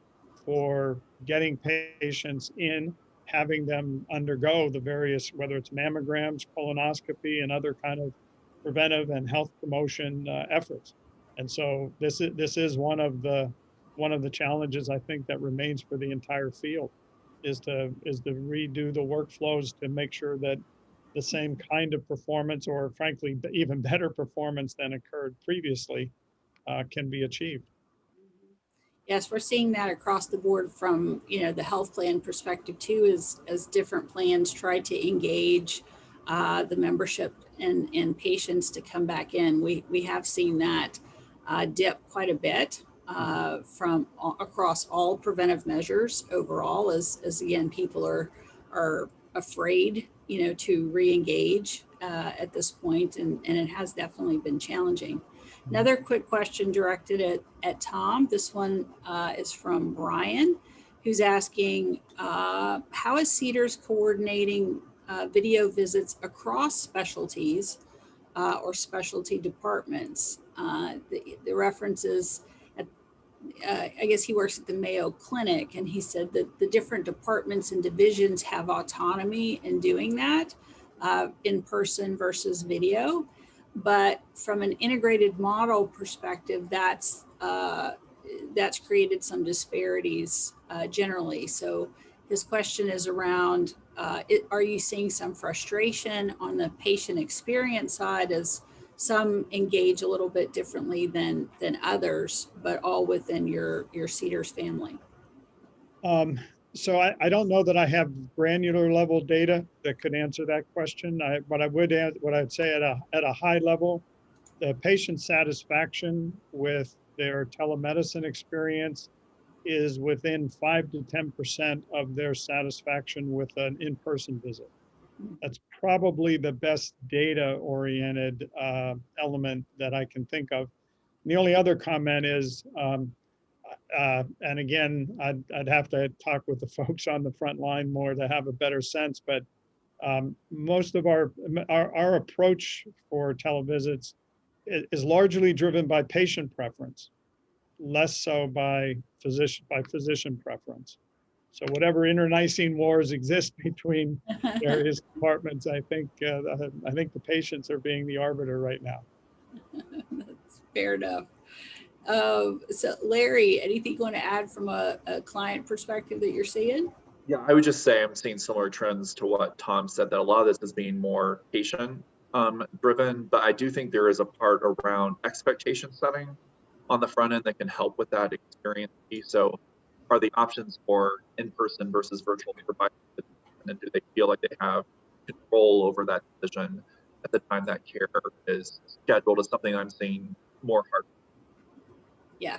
for getting patients in, having them undergo the various, whether it's mammograms, colonoscopy, and other kind of preventive and health promotion efforts. And so this is one of the challenges I think that remains for the entire field, is to redo the workflows to make sure that the same kind of performance, or frankly, even better performance than occurred previously, can be achieved. Yes, we're seeing that across the board from the health plan perspective too, as different plans try to engage the membership and patients to come back in. We have seen that dip quite a bit from across all preventive measures overall, as again people are afraid to re-engage at this point, and it has definitely been challenging. Another quick question directed at Tom. This one is from Brian, who's asking, how is Cedars coordinating video visits across specialties or specialty departments? The reference is, I guess he works at the Mayo Clinic, and he said that the different departments and divisions have autonomy in doing that, in person versus video. But from an integrated model perspective, that's created some disparities generally. So his question is around, are you seeing some frustration on the patient experience side, as some engage a little bit differently than others, but all within your Cedars family? So I don't know that I have granular level data that could answer that question. What I'd say at a high level, the patient satisfaction with their telemedicine experience is within 5 to 10% of their satisfaction with an in-person visit. That's probably the best data-oriented element that I can think of. And the only other comment is, and again, I'd have to talk with the folks on the front line more to have a better sense, but most of our approach for televisits is largely driven by patient preference, less so by physician preference. So whatever internecine wars exist between various departments, I think the patients are being the arbiter right now. That's fair enough. So Larry, anything you want to add from a client perspective that you're seeing? Yeah, I would just say I'm seeing similar trends to what Tom said, that a lot of this is being more patient driven, but I do think there is a part around expectation setting on the front end that can help with that experience piece. So are the options for in-person versus virtual provided, and do they feel like they have control over that decision at the time that care is scheduled, is something I'm seeing more hard. Yeah.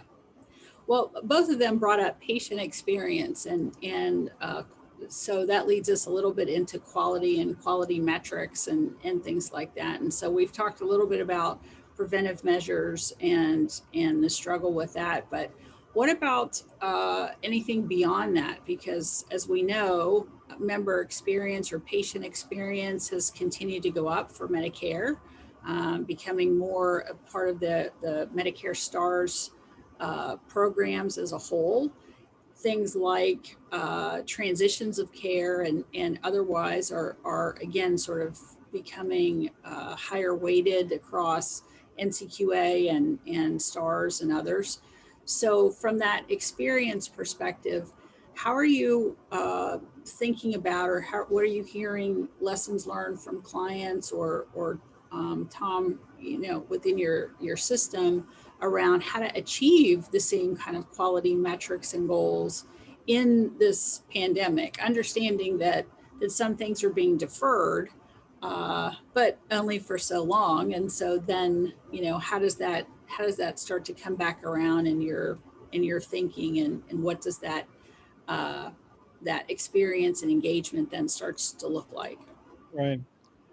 Well, both of them brought up patient experience, and so that leads us a little bit into quality and quality metrics and things like that. And so we've talked a little bit about preventive measures and the struggle with that, but what about anything beyond that? Because as we know, member experience or patient experience has continued to go up for Medicare, becoming more a part of the Medicare STARS programs as a whole. Things like transitions of care and otherwise are again sort of becoming higher weighted across NCQA and STARS and others. So from that experience perspective, how are you thinking about, or what are you hearing lessons learned from clients or Tom, within your system around how to achieve the same kind of quality metrics and goals in this pandemic, understanding that some things are being deferred, but only for so long. And so then, how does that start to come back around in your thinking, and what does that experience and engagement then starts to look like? Right.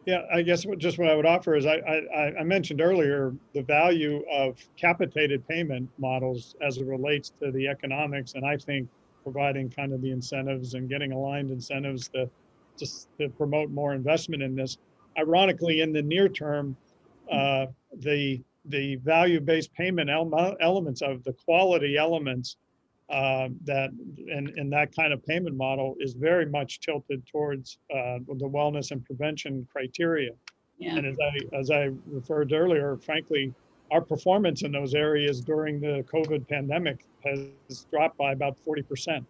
Yeah, I guess just what I would offer is I mentioned earlier the value of capitated payment models as it relates to the economics, and I think providing kind of the incentives and getting aligned incentives to promote more investment in this. Ironically, in the near term, the value-based payment elements of the quality elements that in that kind of payment model is very much tilted towards the wellness and prevention criteria. Yeah. And as I referred earlier, frankly, our performance in those areas during the COVID pandemic has dropped by about 40%,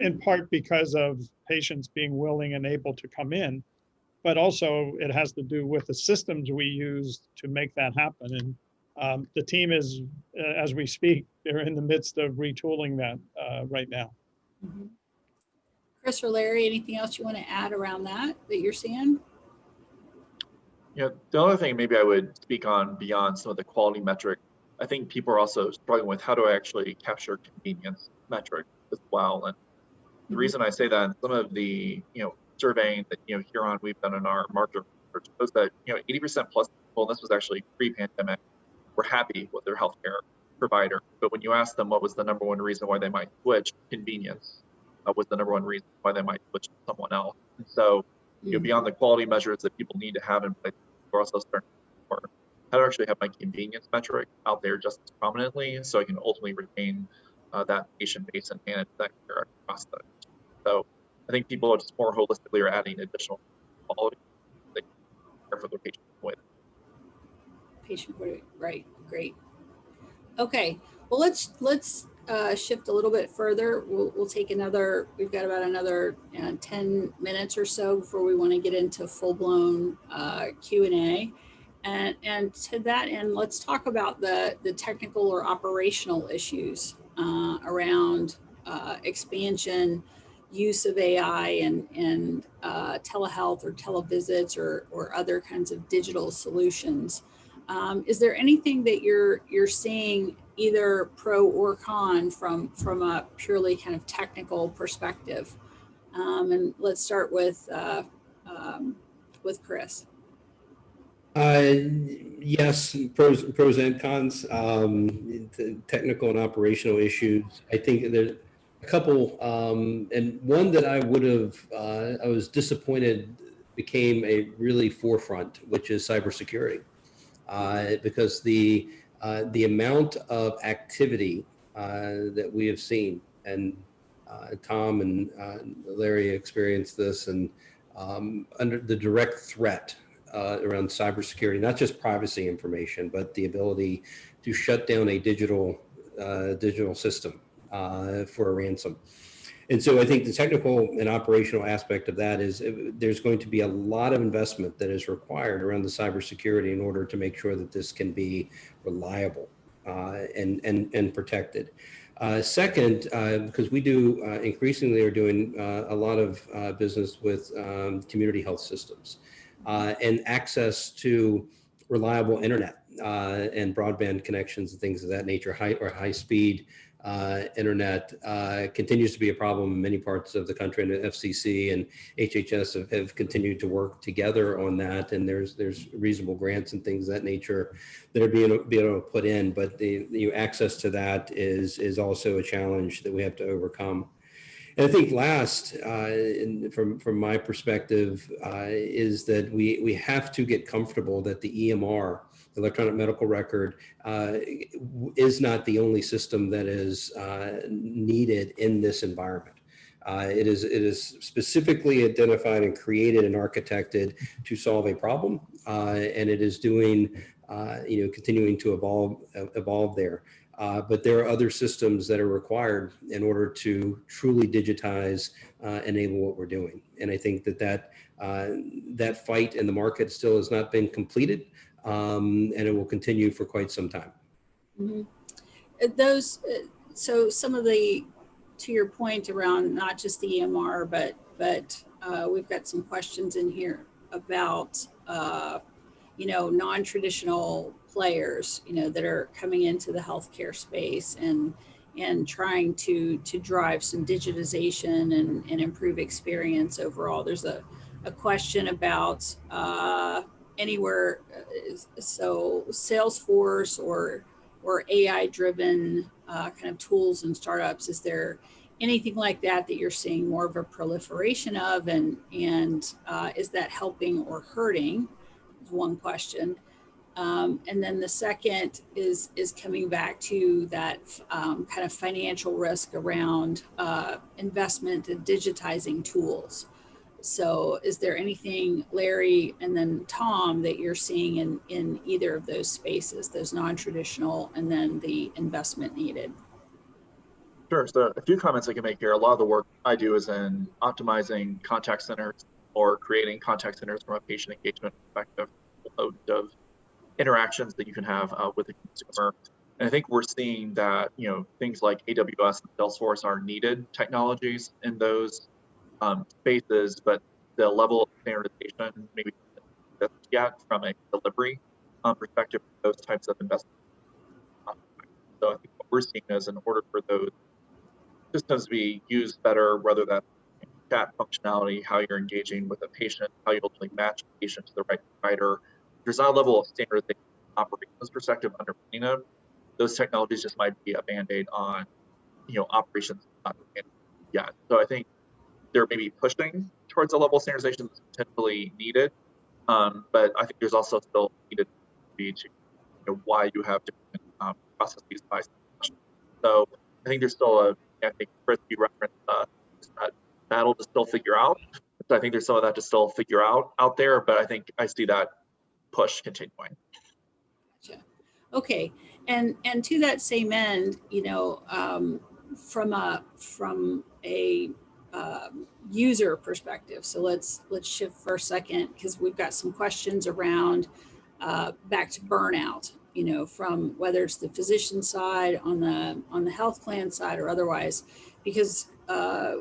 in part because of patients being willing and able to come in, but also it has to do with the systems we use to make that happen. And the team is, as we speak, they're in the midst of retooling that right now. Mm-hmm. Chris or Larry, anything else you want to add around that you're seeing? Yeah, the other thing maybe I would speak on beyond some of the quality metric, I think people are also struggling with how do I actually capture convenience metric as well. And the reason I say that, some of the surveying that here on we've done in our market research shows that 80% plus people, and this was actually pre-pandemic, were happy with their healthcare provider. But when you ask them what was the number one reason why they might switch, convenience was the number one reason why they might switch to someone else. And so beyond the quality measures that people need to have in place, we're also starting to work how to actually have my convenience metric out there just as prominently, so I can ultimately retain that patient base and manage that care across the. So I think people are just more holistically are adding additional quality they care for their patients with. Right, great. Okay, well let's shift a little bit further. We'll take we've got about another 10 minutes or so before we want to get into full-blown Q&A. And to that end, let's talk about the technical or operational issues around expansion, use of AI and telehealth or televisits or other kinds of digital solutions. Is there anything that you're seeing either pro or con from a purely kind of technical perspective? And let's start with Chris. Yes, pros and cons, technical and operational issues. I think there's a couple, and one that I was disappointed became a really forefront, which is cybersecurity, because the amount of activity that we have seen, and Tom and Larry experienced this, and under the direct threat around cybersecurity, not just privacy information, but the ability to shut down a digital system for a ransom. And so I think the technical and operational aspect of that is there's going to be a lot of investment that is required around the cybersecurity in order to make sure that this can be reliable and protected. Second, because we do increasingly are doing a lot of business with community health systems and access to reliable internet and broadband connections and things of that nature, high speed internet continues to be a problem in many parts of the country, and the FCC and HHS have continued to work together on that, and there's reasonable grants and things of that nature that are being able to put in, but the access to that is also a challenge that we have to overcome. And I think last, from my perspective, is that we have to get comfortable that the EMR, electronic medical record, is not the only system that is needed in this environment. It is specifically identified and created and architected to solve a problem, and it is doing, continuing to evolve there. But there are other systems that are required in order to truly digitize, enable what we're doing. And I think that fight in the market still has not been completed, and it will continue for quite some time. Mm-hmm. So some of to your point around not just the EMR, but we've got some questions in here about, non-traditional players, that are coming into the healthcare space and trying to drive some digitization and improve experience overall. There's a question about anywhere, so Salesforce or AI-driven kind of tools and startups. Is there anything like that you're seeing more of a proliferation of, and is that helping or hurting? Is one question. And then the second is coming back to that kind of financial risk around investment in digitizing tools. So is there anything, Larry and then Tom, that you're seeing in either of those spaces, those non-traditional and then the investment needed? Sure. So a few comments I can make here. A lot of the work I do is in optimizing contact centers or creating contact centers from a patient engagement perspective, of interactions that you can have with the consumer. And I think we're seeing that, things like AWS and Salesforce are needed technologies in those spaces, but the level of standardization maybe isn't yet from a delivery perspective for those types of investments. So I think what we're seeing is, in order for those systems to be used better, whether that's chat functionality, how you're engaging with a patient, how you ultimately match the patient to the right provider, there's not a level of standardization operations perspective underpinning them. Those technologies just might be a band-aid on, operations not yet. So I think they're maybe pushing towards a level of standardization that's potentially needed, but I think there's also still needed to be why you have different processes by specialty. So I think there's still I think Chris, you referenced that battle to still figure out. So I think there's some of that to still figure out there, but I think I see that push continuing. Gotcha. Okay, and to that same end, from a user perspective. So let's shift for a second, because we've got some questions around back to burnout. From whether it's the physician side, on the health plan side, or otherwise, because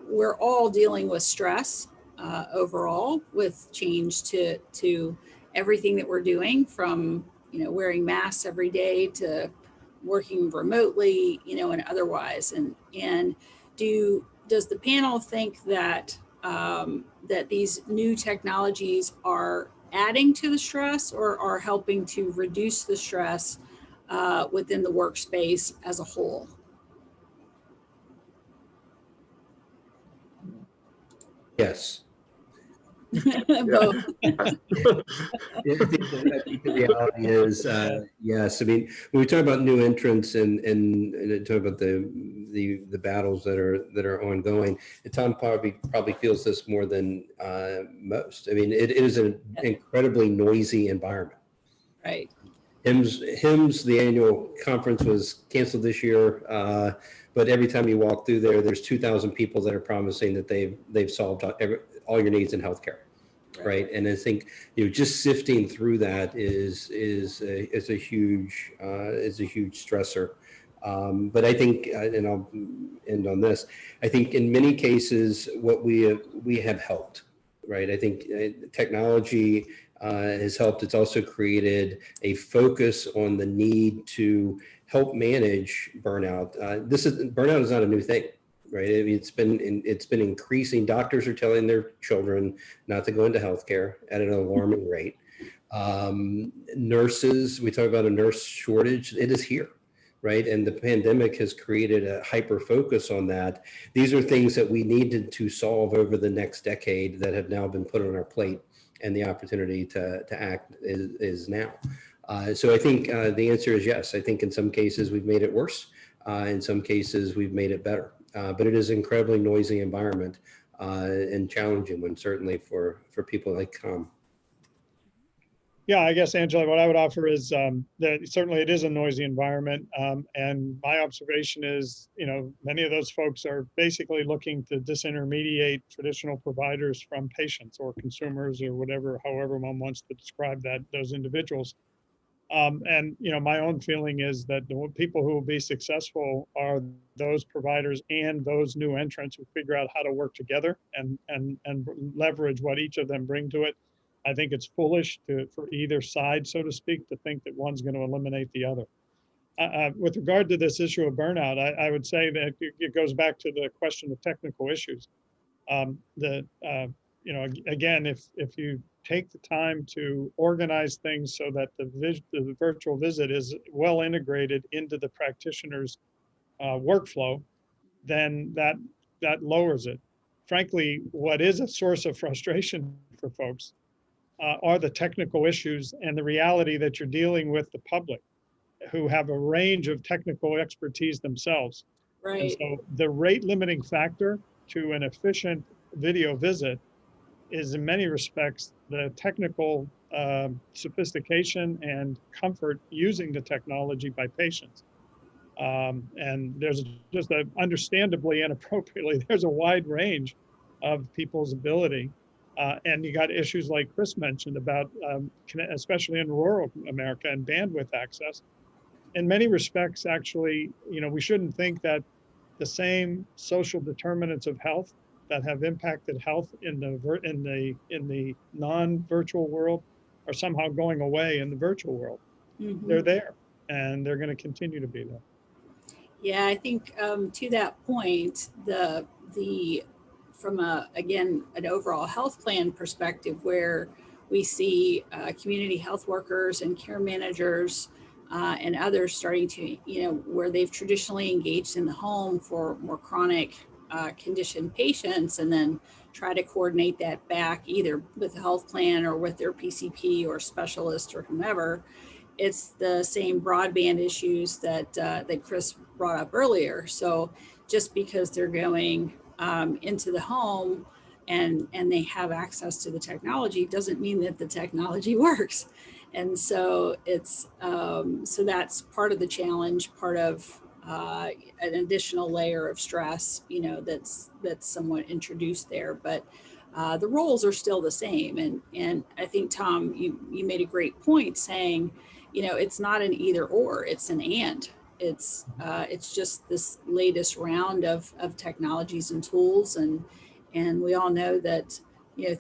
we're all dealing with stress overall, with change to everything that we're doing, from wearing masks every day to working remotely, and otherwise. And does the panel think that that these new technologies are adding to the stress or are helping to reduce the stress within the workspace as a whole? Yes. Both. I think the reality is, yes. I mean, when we talk about new entrants and talk about the battles that are ongoing, Tom probably feels this more than most. I mean, it is an incredibly noisy environment. Right. HIMSS, the annual conference, was canceled this year, but every time you walk through there's 2,000 people that are promising that they've solved all your needs in healthcare, right? And I think just sifting through that is a huge stressor. But I think, and I'll end on this, I think in many cases what we have helped, right? I think technology has helped. It's also created a focus on the need to help manage burnout. Burnout is not a new thing, right? I mean, it's been increasing. Doctors are telling their children not to go into healthcare at an alarming rate. Nurses, we talk about a nurse shortage. It is here, right? And the pandemic has created a hyper focus on that. These are things that we needed to solve over the next decade that have now been put on our plate, and the opportunity to act is now. So I think the answer is yes. I think in some cases we've made it worse. In some cases we've made it better. But it is an incredibly noisy environment and challenging one, certainly for people like Tom. Yeah, I guess, Angela, what I would offer is that certainly it is a noisy environment. And my observation is, many of those folks are basically looking to disintermediate traditional providers from patients or consumers or however one wants to describe those individuals. And my own feeling is that the people who will be successful are those providers and those new entrants who figure out how to work together and leverage what each of them bring to it. I think it's foolish for either side, so to speak, to think that one's going to eliminate the other. With regard to this issue of burnout, I would say that it goes back to the question of technical issues. Again, if you take the time to organize things so that the virtual visit is well integrated into the practitioner's workflow, then that lowers it. Frankly, what is a source of frustration for folks are the technical issues and the reality that you're dealing with the public who have a range of technical expertise themselves. Right. And so the rate limiting factor to an efficient video visit is in many respects the technical sophistication and comfort using the technology by patients. And there's just understandably and appropriately, there's a wide range of people's ability. And you got issues like Chris mentioned about, especially in rural America, and bandwidth access. In many respects, actually, we shouldn't think that the same social determinants of health that have impacted health in the non-virtual world are somehow going away in the virtual world. Mm-hmm. They're there, and they're going to continue to be there. Yeah, I think to that point, from an overall health plan perspective, where we see community health workers and care managers and others starting to, where they've traditionally engaged in the home for more chronic condition patients, and then try to coordinate that back either with the health plan or with their PCP or specialist or whomever. It's the same broadband issues that Chris brought up earlier. So just because they're going into the home and they have access to the technology doesn't mean that the technology works. And so it's so that's part of the challenge, part of an additional layer of stress, that's somewhat introduced there. But the roles are still the same. And I think, Tom, you made a great point saying, it's not an either or, it's an and. it's just this latest round of technologies and tools, and we all know that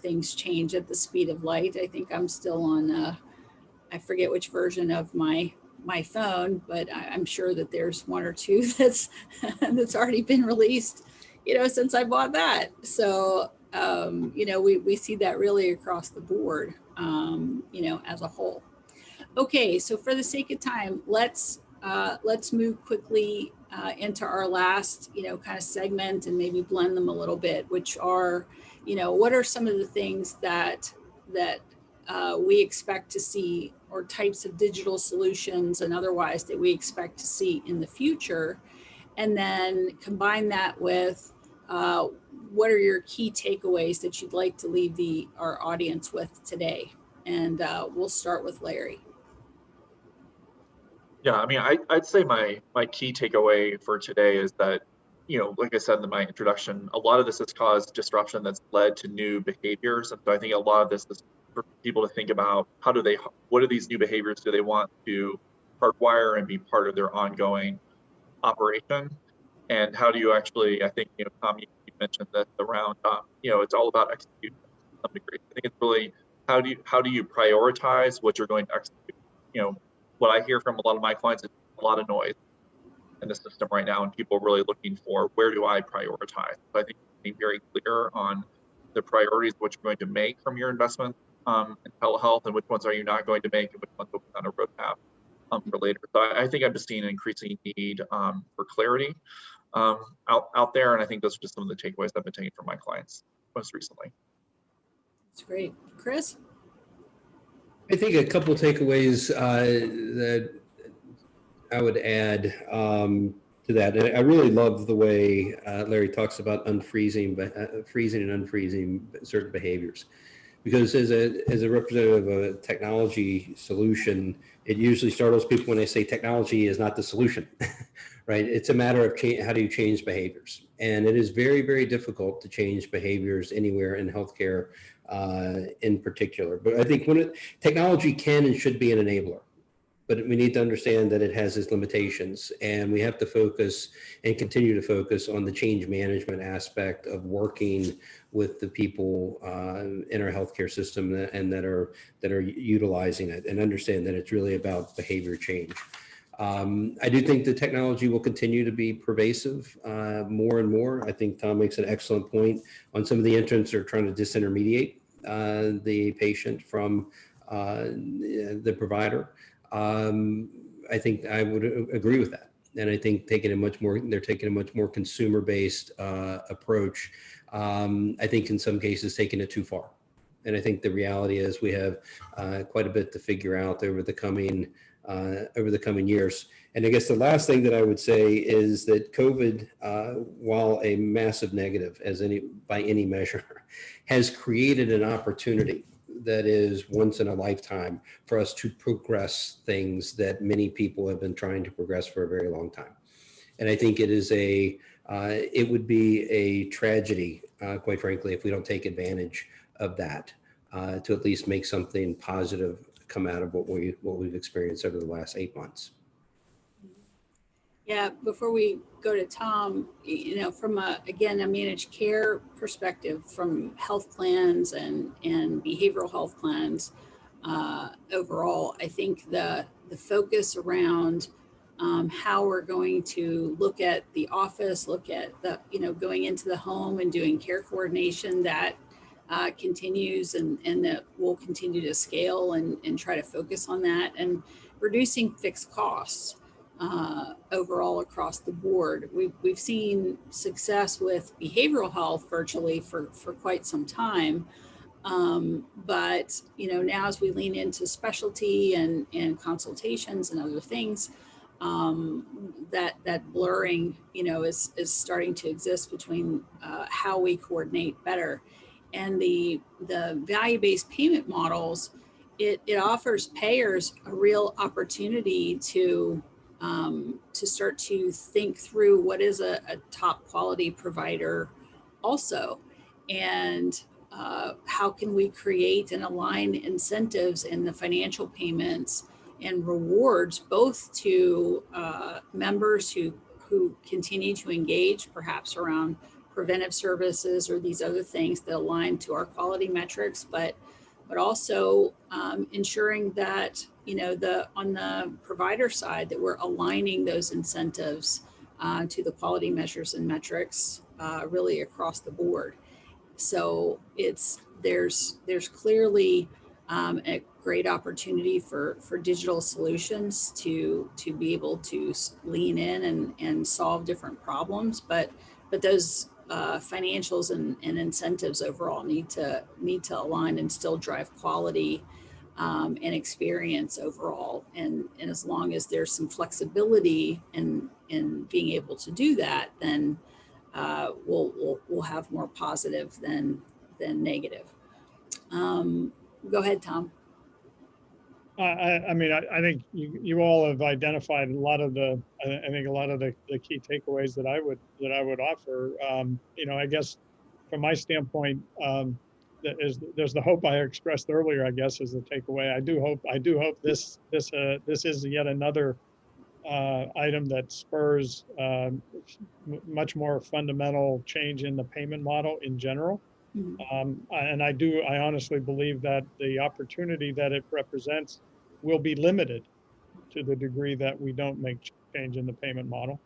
things change at the speed of light. I think I'm still on I forget which version of my phone, but I'm sure that there's one or two that's already been released, since I bought that. So we see that really across the board, as a whole. Okay, so for the sake of time, let's move quickly into our last, kind of segment, and maybe blend them a little bit, which are, what are some of the things that we expect to see, or types of digital solutions and otherwise that we expect to see in the future, and then combine that with what are your key takeaways that you'd like to leave our audience with today? And we'll start with Larry. Yeah, I mean, I'd say my key takeaway for today is that, like I said in my introduction, a lot of this has caused disruption that's led to new behaviors. And so I think a lot of this is for people to think about what are these new behaviors do they want to hardwire and be part of their ongoing operation? And how do you actually, I think, Tom, you mentioned this around, it's all about execution to some degree. I think it's really, how do you prioritize what you're going to execute? What I hear from a lot of my clients is a lot of noise in the system right now, and people are really looking for, where do I prioritize? So I think being very clear on the priorities, what you're going to make from your investment in telehealth, and which ones are you not going to make, and which ones will be on a roadmap for later. So I think I'm just seeing an increasing need for clarity out there, and I think those are just some of the takeaways I've been taking from my clients most recently. That's great. Chris? I think a couple of takeaways that I would add to that. And I really love the way Larry talks about freezing and unfreezing certain behaviors, because as a representative of a technology solution, it usually startles people when they say technology is not the solution, right? It's a matter of how do you change behaviors, and it is very, very difficult to change behaviors anywhere in healthcare. In particular, but I think technology can and should be an enabler, but we need to understand that it has its limitations, and we have to focus and continue to focus on the change management aspect of working with the people in our healthcare system and that are utilizing it, and understand that it's really about behavior change. I do think the technology will continue to be pervasive more and more. I think Tom makes an excellent point on some of the entrants are trying to disintermediate the patient from the provider. I think I would agree with that. And I think they're taking a much more consumer-based approach. I think in some cases taking it too far. And I think the reality is we have quite a bit to figure out over the coming years. And I guess the last thing that I would say is that COVID, while a massive negative by any measure, has created an opportunity that is once in a lifetime for us to progress things that many people have been trying to progress for a very long time. And I think it would be a tragedy, quite frankly, if we don't take advantage of that to at least make something positive come out of what we've experienced over the last 8 months. Yeah, before we go to Tom, from a managed care perspective, from health plans and behavioral health plans overall, I think the focus around how we're going to look at the office, look at the, going into the home and doing care coordination, that continues and that will continue to scale and try to focus on that, and reducing fixed costs overall across the board. We've seen success with behavioral health virtually for quite some time. But now as we lean into specialty and consultations and other things, that blurring, is starting to exist between how we coordinate better. And the value-based payment models, it offers payers a real opportunity to start to think through what is a top quality provider also, and how can we create and align incentives in the financial payments and rewards both to members who continue to engage, perhaps around preventive services or these other things that align to our quality metrics, but also ensuring that, on the provider side, that we're aligning those incentives to the quality measures and metrics really across the board. So there's clearly a great opportunity for digital solutions to be able to lean in and solve different problems, but those financials and incentives overall need to align and still drive quality and experience overall. And as long as there's some flexibility in being able to do that, then we'll have more positive than negative. Go ahead, Tom. I mean, I think you all have identified a lot of the key takeaways that I would offer. I guess from my standpoint, there's the hope I expressed earlier, I guess, is the takeaway. I do hope this is yet another item that spurs much more fundamental change in the payment model in general. And I honestly believe that the opportunity that it represents will be limited to the degree that we don't make change in the payment model.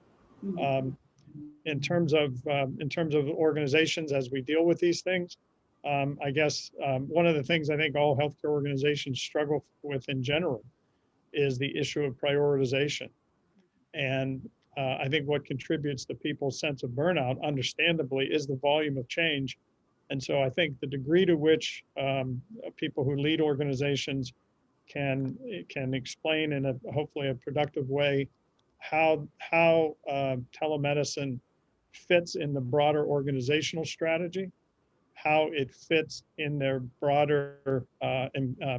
In terms of organizations as we deal with these things, I guess one of the things I think all healthcare organizations struggle with in general is the issue of prioritization. And I think what contributes to people's sense of burnout, understandably, is the volume of change. And so I think the degree to which people who lead organizations can explain in hopefully a productive way how telemedicine fits in the broader organizational strategy, how it fits in their broader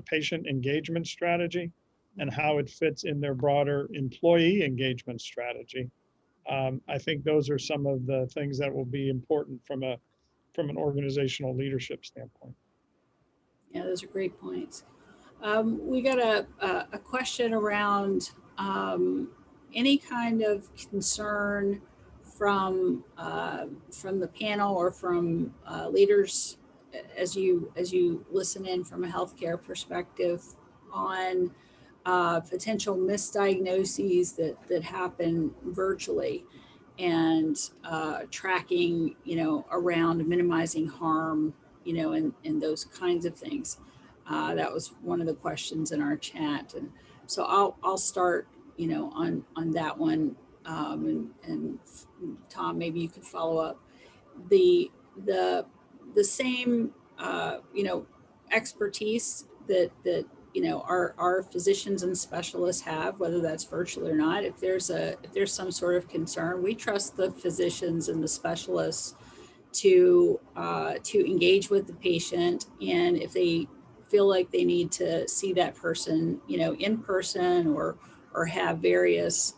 patient engagement strategy, and how it fits in their broader employee engagement strategy. I think those are some of the things that will be important from an organizational leadership standpoint. Yeah, those are great points. We got a question around any kind of concern from the panel or from leaders as you listen in from a healthcare perspective on potential misdiagnoses that happen virtually, and tracking, around minimizing harm, and those kinds of things. That was one of the questions in our chat, and so I'll start, on that one, and Tom, maybe you could follow up. The same, expertise that our physicians and specialists have, whether that's virtual or not. If there's some sort of concern, we trust the physicians and the specialists to engage with the patient, and if they feel like they need to see that person, in person or have various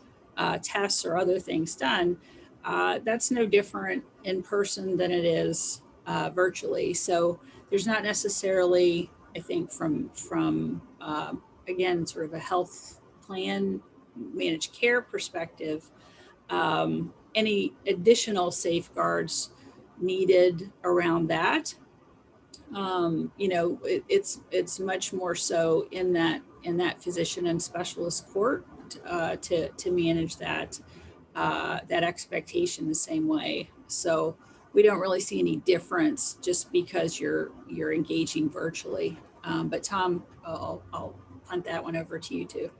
tests or other things done, that's no different in person than it is virtually. So there's not necessarily, I think, from again, sort of a health plan, managed care perspective, any additional safeguards needed around that. It's much more so in that physician and specialist court to manage that expectation the same way. So we don't really see any difference just because you're engaging virtually. But Tom, I'll punt that one over to you too.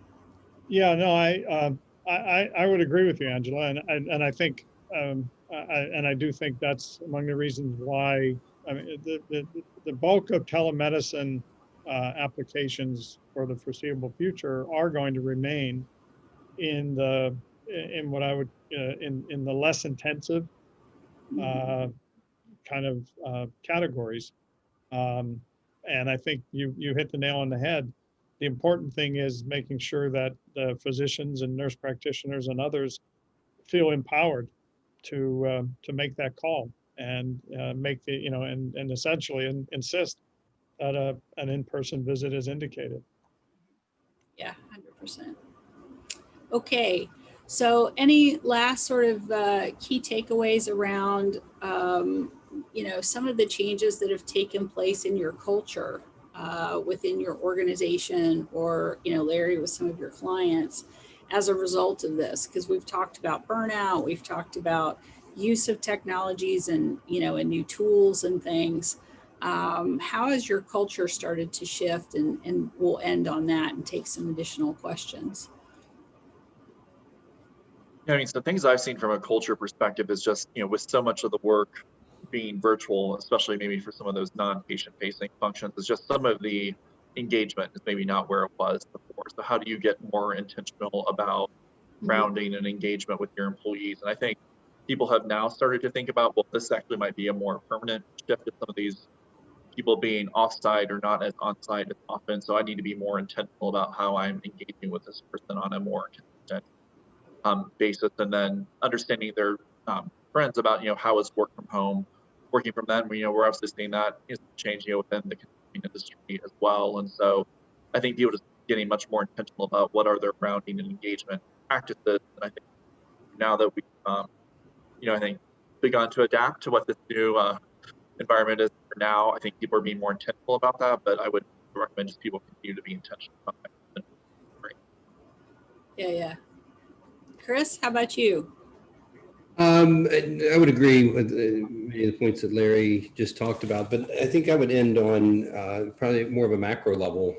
Yeah, no, I would agree with you, Angela, and I think I do think that's among the reasons why. I mean, the bulk of telemedicine applications for the foreseeable future are going to remain in what I would in the less intensive kind of categories. And I think you hit the nail on the head. The important thing is making sure that the physicians and nurse practitioners and others feel empowered to make that call and make the and essentially insist that an in-person visit is indicated. Yeah, 100%. Okay, so any last sort of key takeaways around, some of the changes that have taken place in your culture within your organization, or, Larry, with some of your clients as a result of this? Because we've talked about burnout, we've talked about use of technologies and, and new tools and things. How has your culture started to shift? And we'll end on that and take some additional questions. I mean, so things I've seen from a culture perspective is just, with so much of the work being virtual, especially maybe for some of those non-patient facing functions, is just some of the engagement is maybe not where it was before. So how do you get more intentional about grounding and engagement with your employees? And I think people have now started to think about, well, this actually might be a more permanent shift of some of these people being off-site or not as on-site as often. So I need to be more intentional about how I'm engaging with this person on a more consistent basis, and then understanding their friends about, how is work from home working from them. We're obviously seeing that is changing within the consulting industry as well. And so I think people just getting much more intentional about what are their grounding and engagement practices. And I think now that we've, I think begun to adapt to what this new environment is for now, I think people are being more intentional about that, but I would recommend just people continue to be intentional about that. Yeah. Chris, how about you? I would agree with many of the points that Larry just talked about, but I think I would end on probably more of a macro level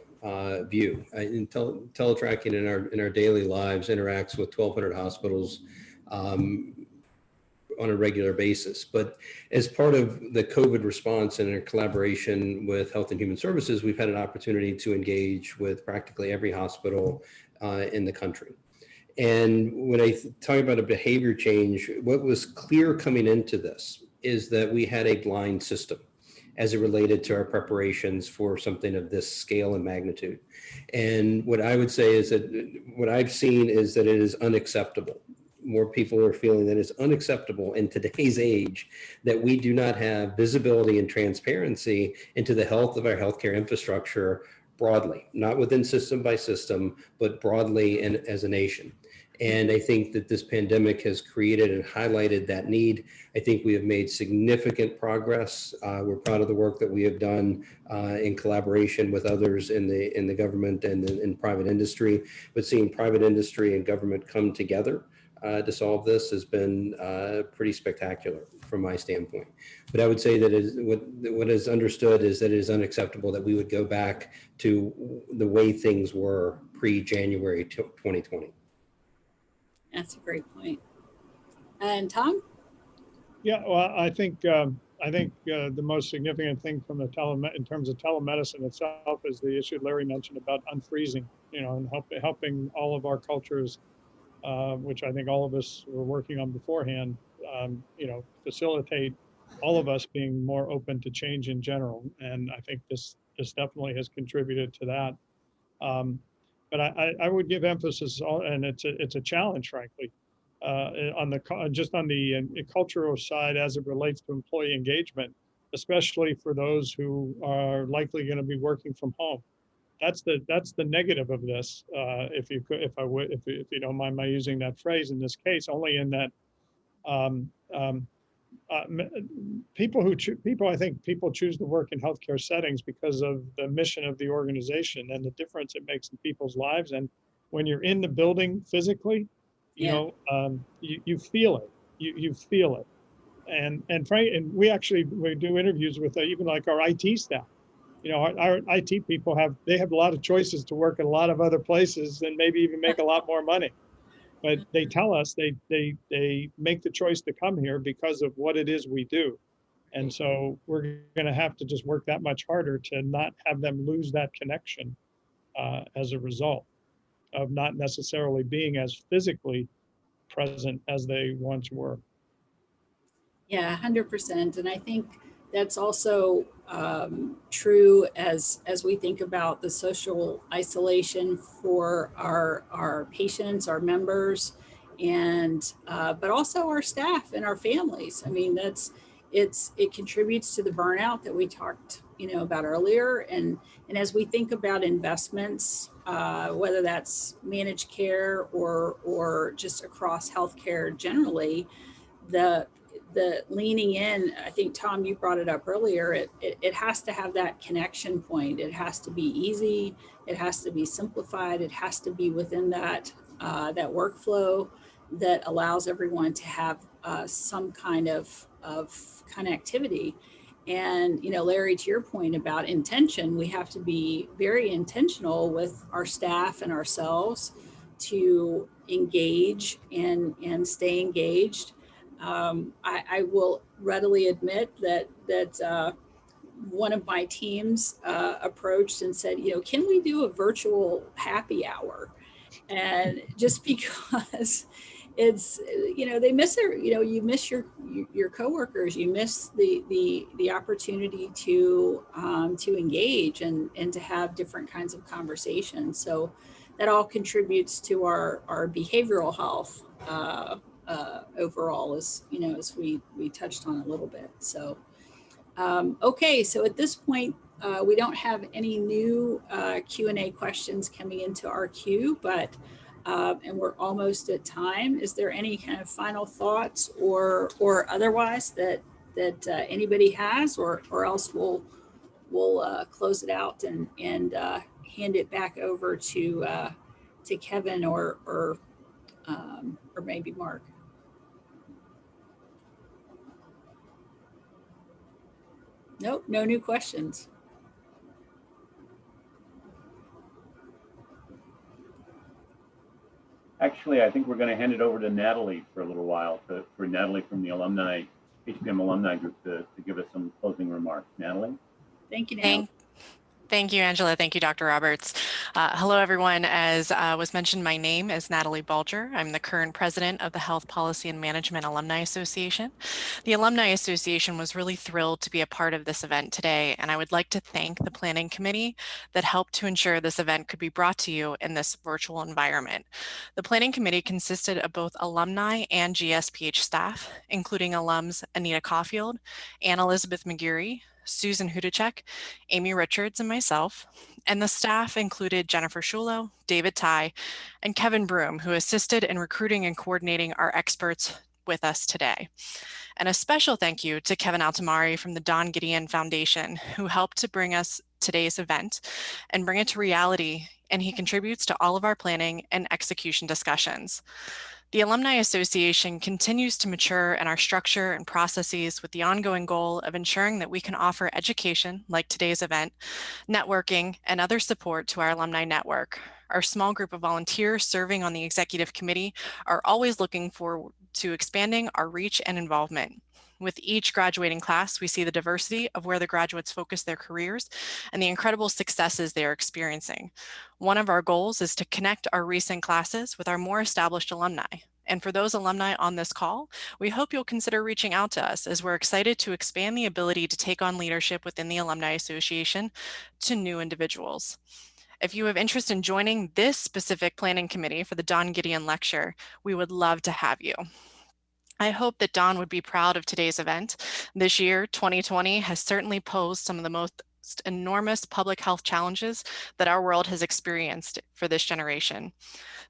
view. Teletracking in our daily lives interacts with 1,200 hospitals on a regular basis. But as part of the COVID response and in collaboration with Health and Human Services, we've had an opportunity to engage with practically every hospital in the country. And when I talk about a behavior change, what was clear coming into this is that we had a blind system as it related to our preparations for something of this scale and magnitude. And what I would say is that what I've seen is that it is unacceptable. More people are feeling that it's unacceptable in today's age that we do not have visibility and transparency into the health of our healthcare infrastructure broadly, not within system by system, but broadly and as a nation. And I think that this pandemic has created and highlighted that need. I think we have made significant progress. We're proud of the work that we have done in collaboration with others in the government and in private industry. But seeing private industry and government come together to solve this has been pretty spectacular from my standpoint. But I would say that what is understood is that it is unacceptable that we would go back to the way things were pre-January 2020. That's a great point. And Tom? Yeah, well, I think the most significant thing from in terms of telemedicine itself is the issue Larry mentioned about unfreezing, and helping all of our cultures, which I think all of us were working on beforehand, facilitate all of us being more open to change in general. And I think this definitely has contributed to that. But I would give emphasis on, and it's a challenge, frankly, on the cultural side as it relates to employee engagement, especially for those who are likely going to be working from home. That's the negative of this. If you don't mind my using that phrase in this case, only in that I think people choose to work in healthcare settings because of the mission of the organization and the difference it makes in people's lives. And when you're in the building physically, you feel it. You feel it. And we do interviews with even like our IT staff. Our IT people have a lot of choices to work in a lot of other places and maybe even make a lot more money. But they tell us they make the choice to come here because of what it is we do. And so we're going to have to just work that much harder to not have them lose that connection as a result of not necessarily being as physically present as they once were. Yeah, 100%. And I think that's also true as we think about the social isolation for our patients, our members, and but also our staff and our families. I mean, it contributes to the burnout that we talked about earlier. And as we think about investments, whether that's managed care or just across healthcare generally, the leaning in, I think, Tom, you brought it up earlier, it has to have that connection point. It has to be easy. It has to be simplified. It has to be within that workflow that allows everyone to have some kind of connectivity. And, Larry, to your point about intention, we have to be very intentional with our staff and ourselves to engage and stay engaged. I will readily admit that one of my teams approached and said, can we do a virtual happy hour? And just because it's, they miss it, you miss your coworkers, you miss the opportunity to engage and to have different kinds of conversations. So that all contributes to our behavioral health overall, as we touched on a little bit. So okay, so at this point, we don't have any new Q&A questions coming into our queue, but and we're almost at time. Is there any kind of final thoughts or otherwise that anybody has, or else we'll close it out and hand it back over to Kevin or maybe Mark. Nope, no new questions. Actually, I think we're going to hand it over to Natalie for a little while, for Natalie from the HPM Alumni Group to give us some closing remarks. Natalie? Thank you, Natalie. Thank you, Angela. Thank you, Dr. Roberts. Hello, everyone. As was mentioned, my name is Natalie Bulger. I'm the current president of the Health Policy and Management Alumni Association. The Alumni Association was really thrilled to be a part of this event today, and I would like to thank the planning committee that helped to ensure this event could be brought to you in this virtual environment. The planning committee consisted of both alumni and GSPH staff, including alums Anita Caulfield, Ann Elizabeth McGeary, Susan Hudacek, Amy Richards, and myself. And the staff included Jennifer Schulo, David Ty, and Kevin Broom, who assisted in recruiting and coordinating our experts with us today. And a special thank you to Kevin Altamari from the Don Gideon Foundation, who helped to bring us today's event and bring it to reality, and he contributes to all of our planning and execution discussions. The Alumni Association continues to mature in our structure and processes with the ongoing goal of ensuring that we can offer education, like today's event, networking, and other support to our alumni network. Our small group of volunteers serving on the executive committee are always looking forward to expanding our reach and involvement. With each graduating class, we see the diversity of where the graduates focus their careers and the incredible successes they are experiencing. One of our goals is to connect our recent classes with our more established alumni. And for those alumni on this call, we hope you'll consider reaching out to us, as we're excited to expand the ability to take on leadership within the Alumni Association to new individuals. If you have interest in joining this specific planning committee for the Don Gideon Lecture, we would love to have you. I hope that Don would be proud of today's event. This year, 2020, has certainly posed some of the most enormous public health challenges that our world has experienced for this generation.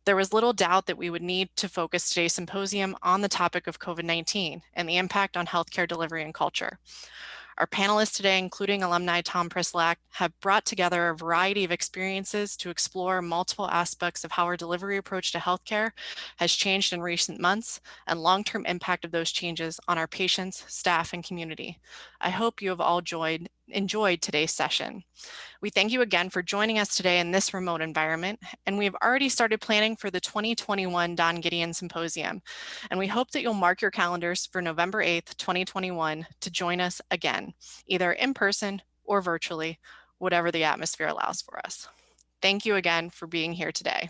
There was little doubt that we would need to focus today's symposium on the topic of COVID-19 and the impact on healthcare delivery and culture. Our panelists today, including alumni Tom Prislak, have brought together a variety of experiences to explore multiple aspects of how our delivery approach to healthcare has changed in recent months and long-term impact of those changes on our patients, staff, and community. I hope you have all enjoyed today's session. We thank you again for joining us today in this remote environment, and we have already started planning for the 2021 Don Gideon Symposium, and we hope that you'll mark your calendars for November 8th, 2021 to join us again, either in person or virtually, whatever the atmosphere allows for us. Thank you again for being here today.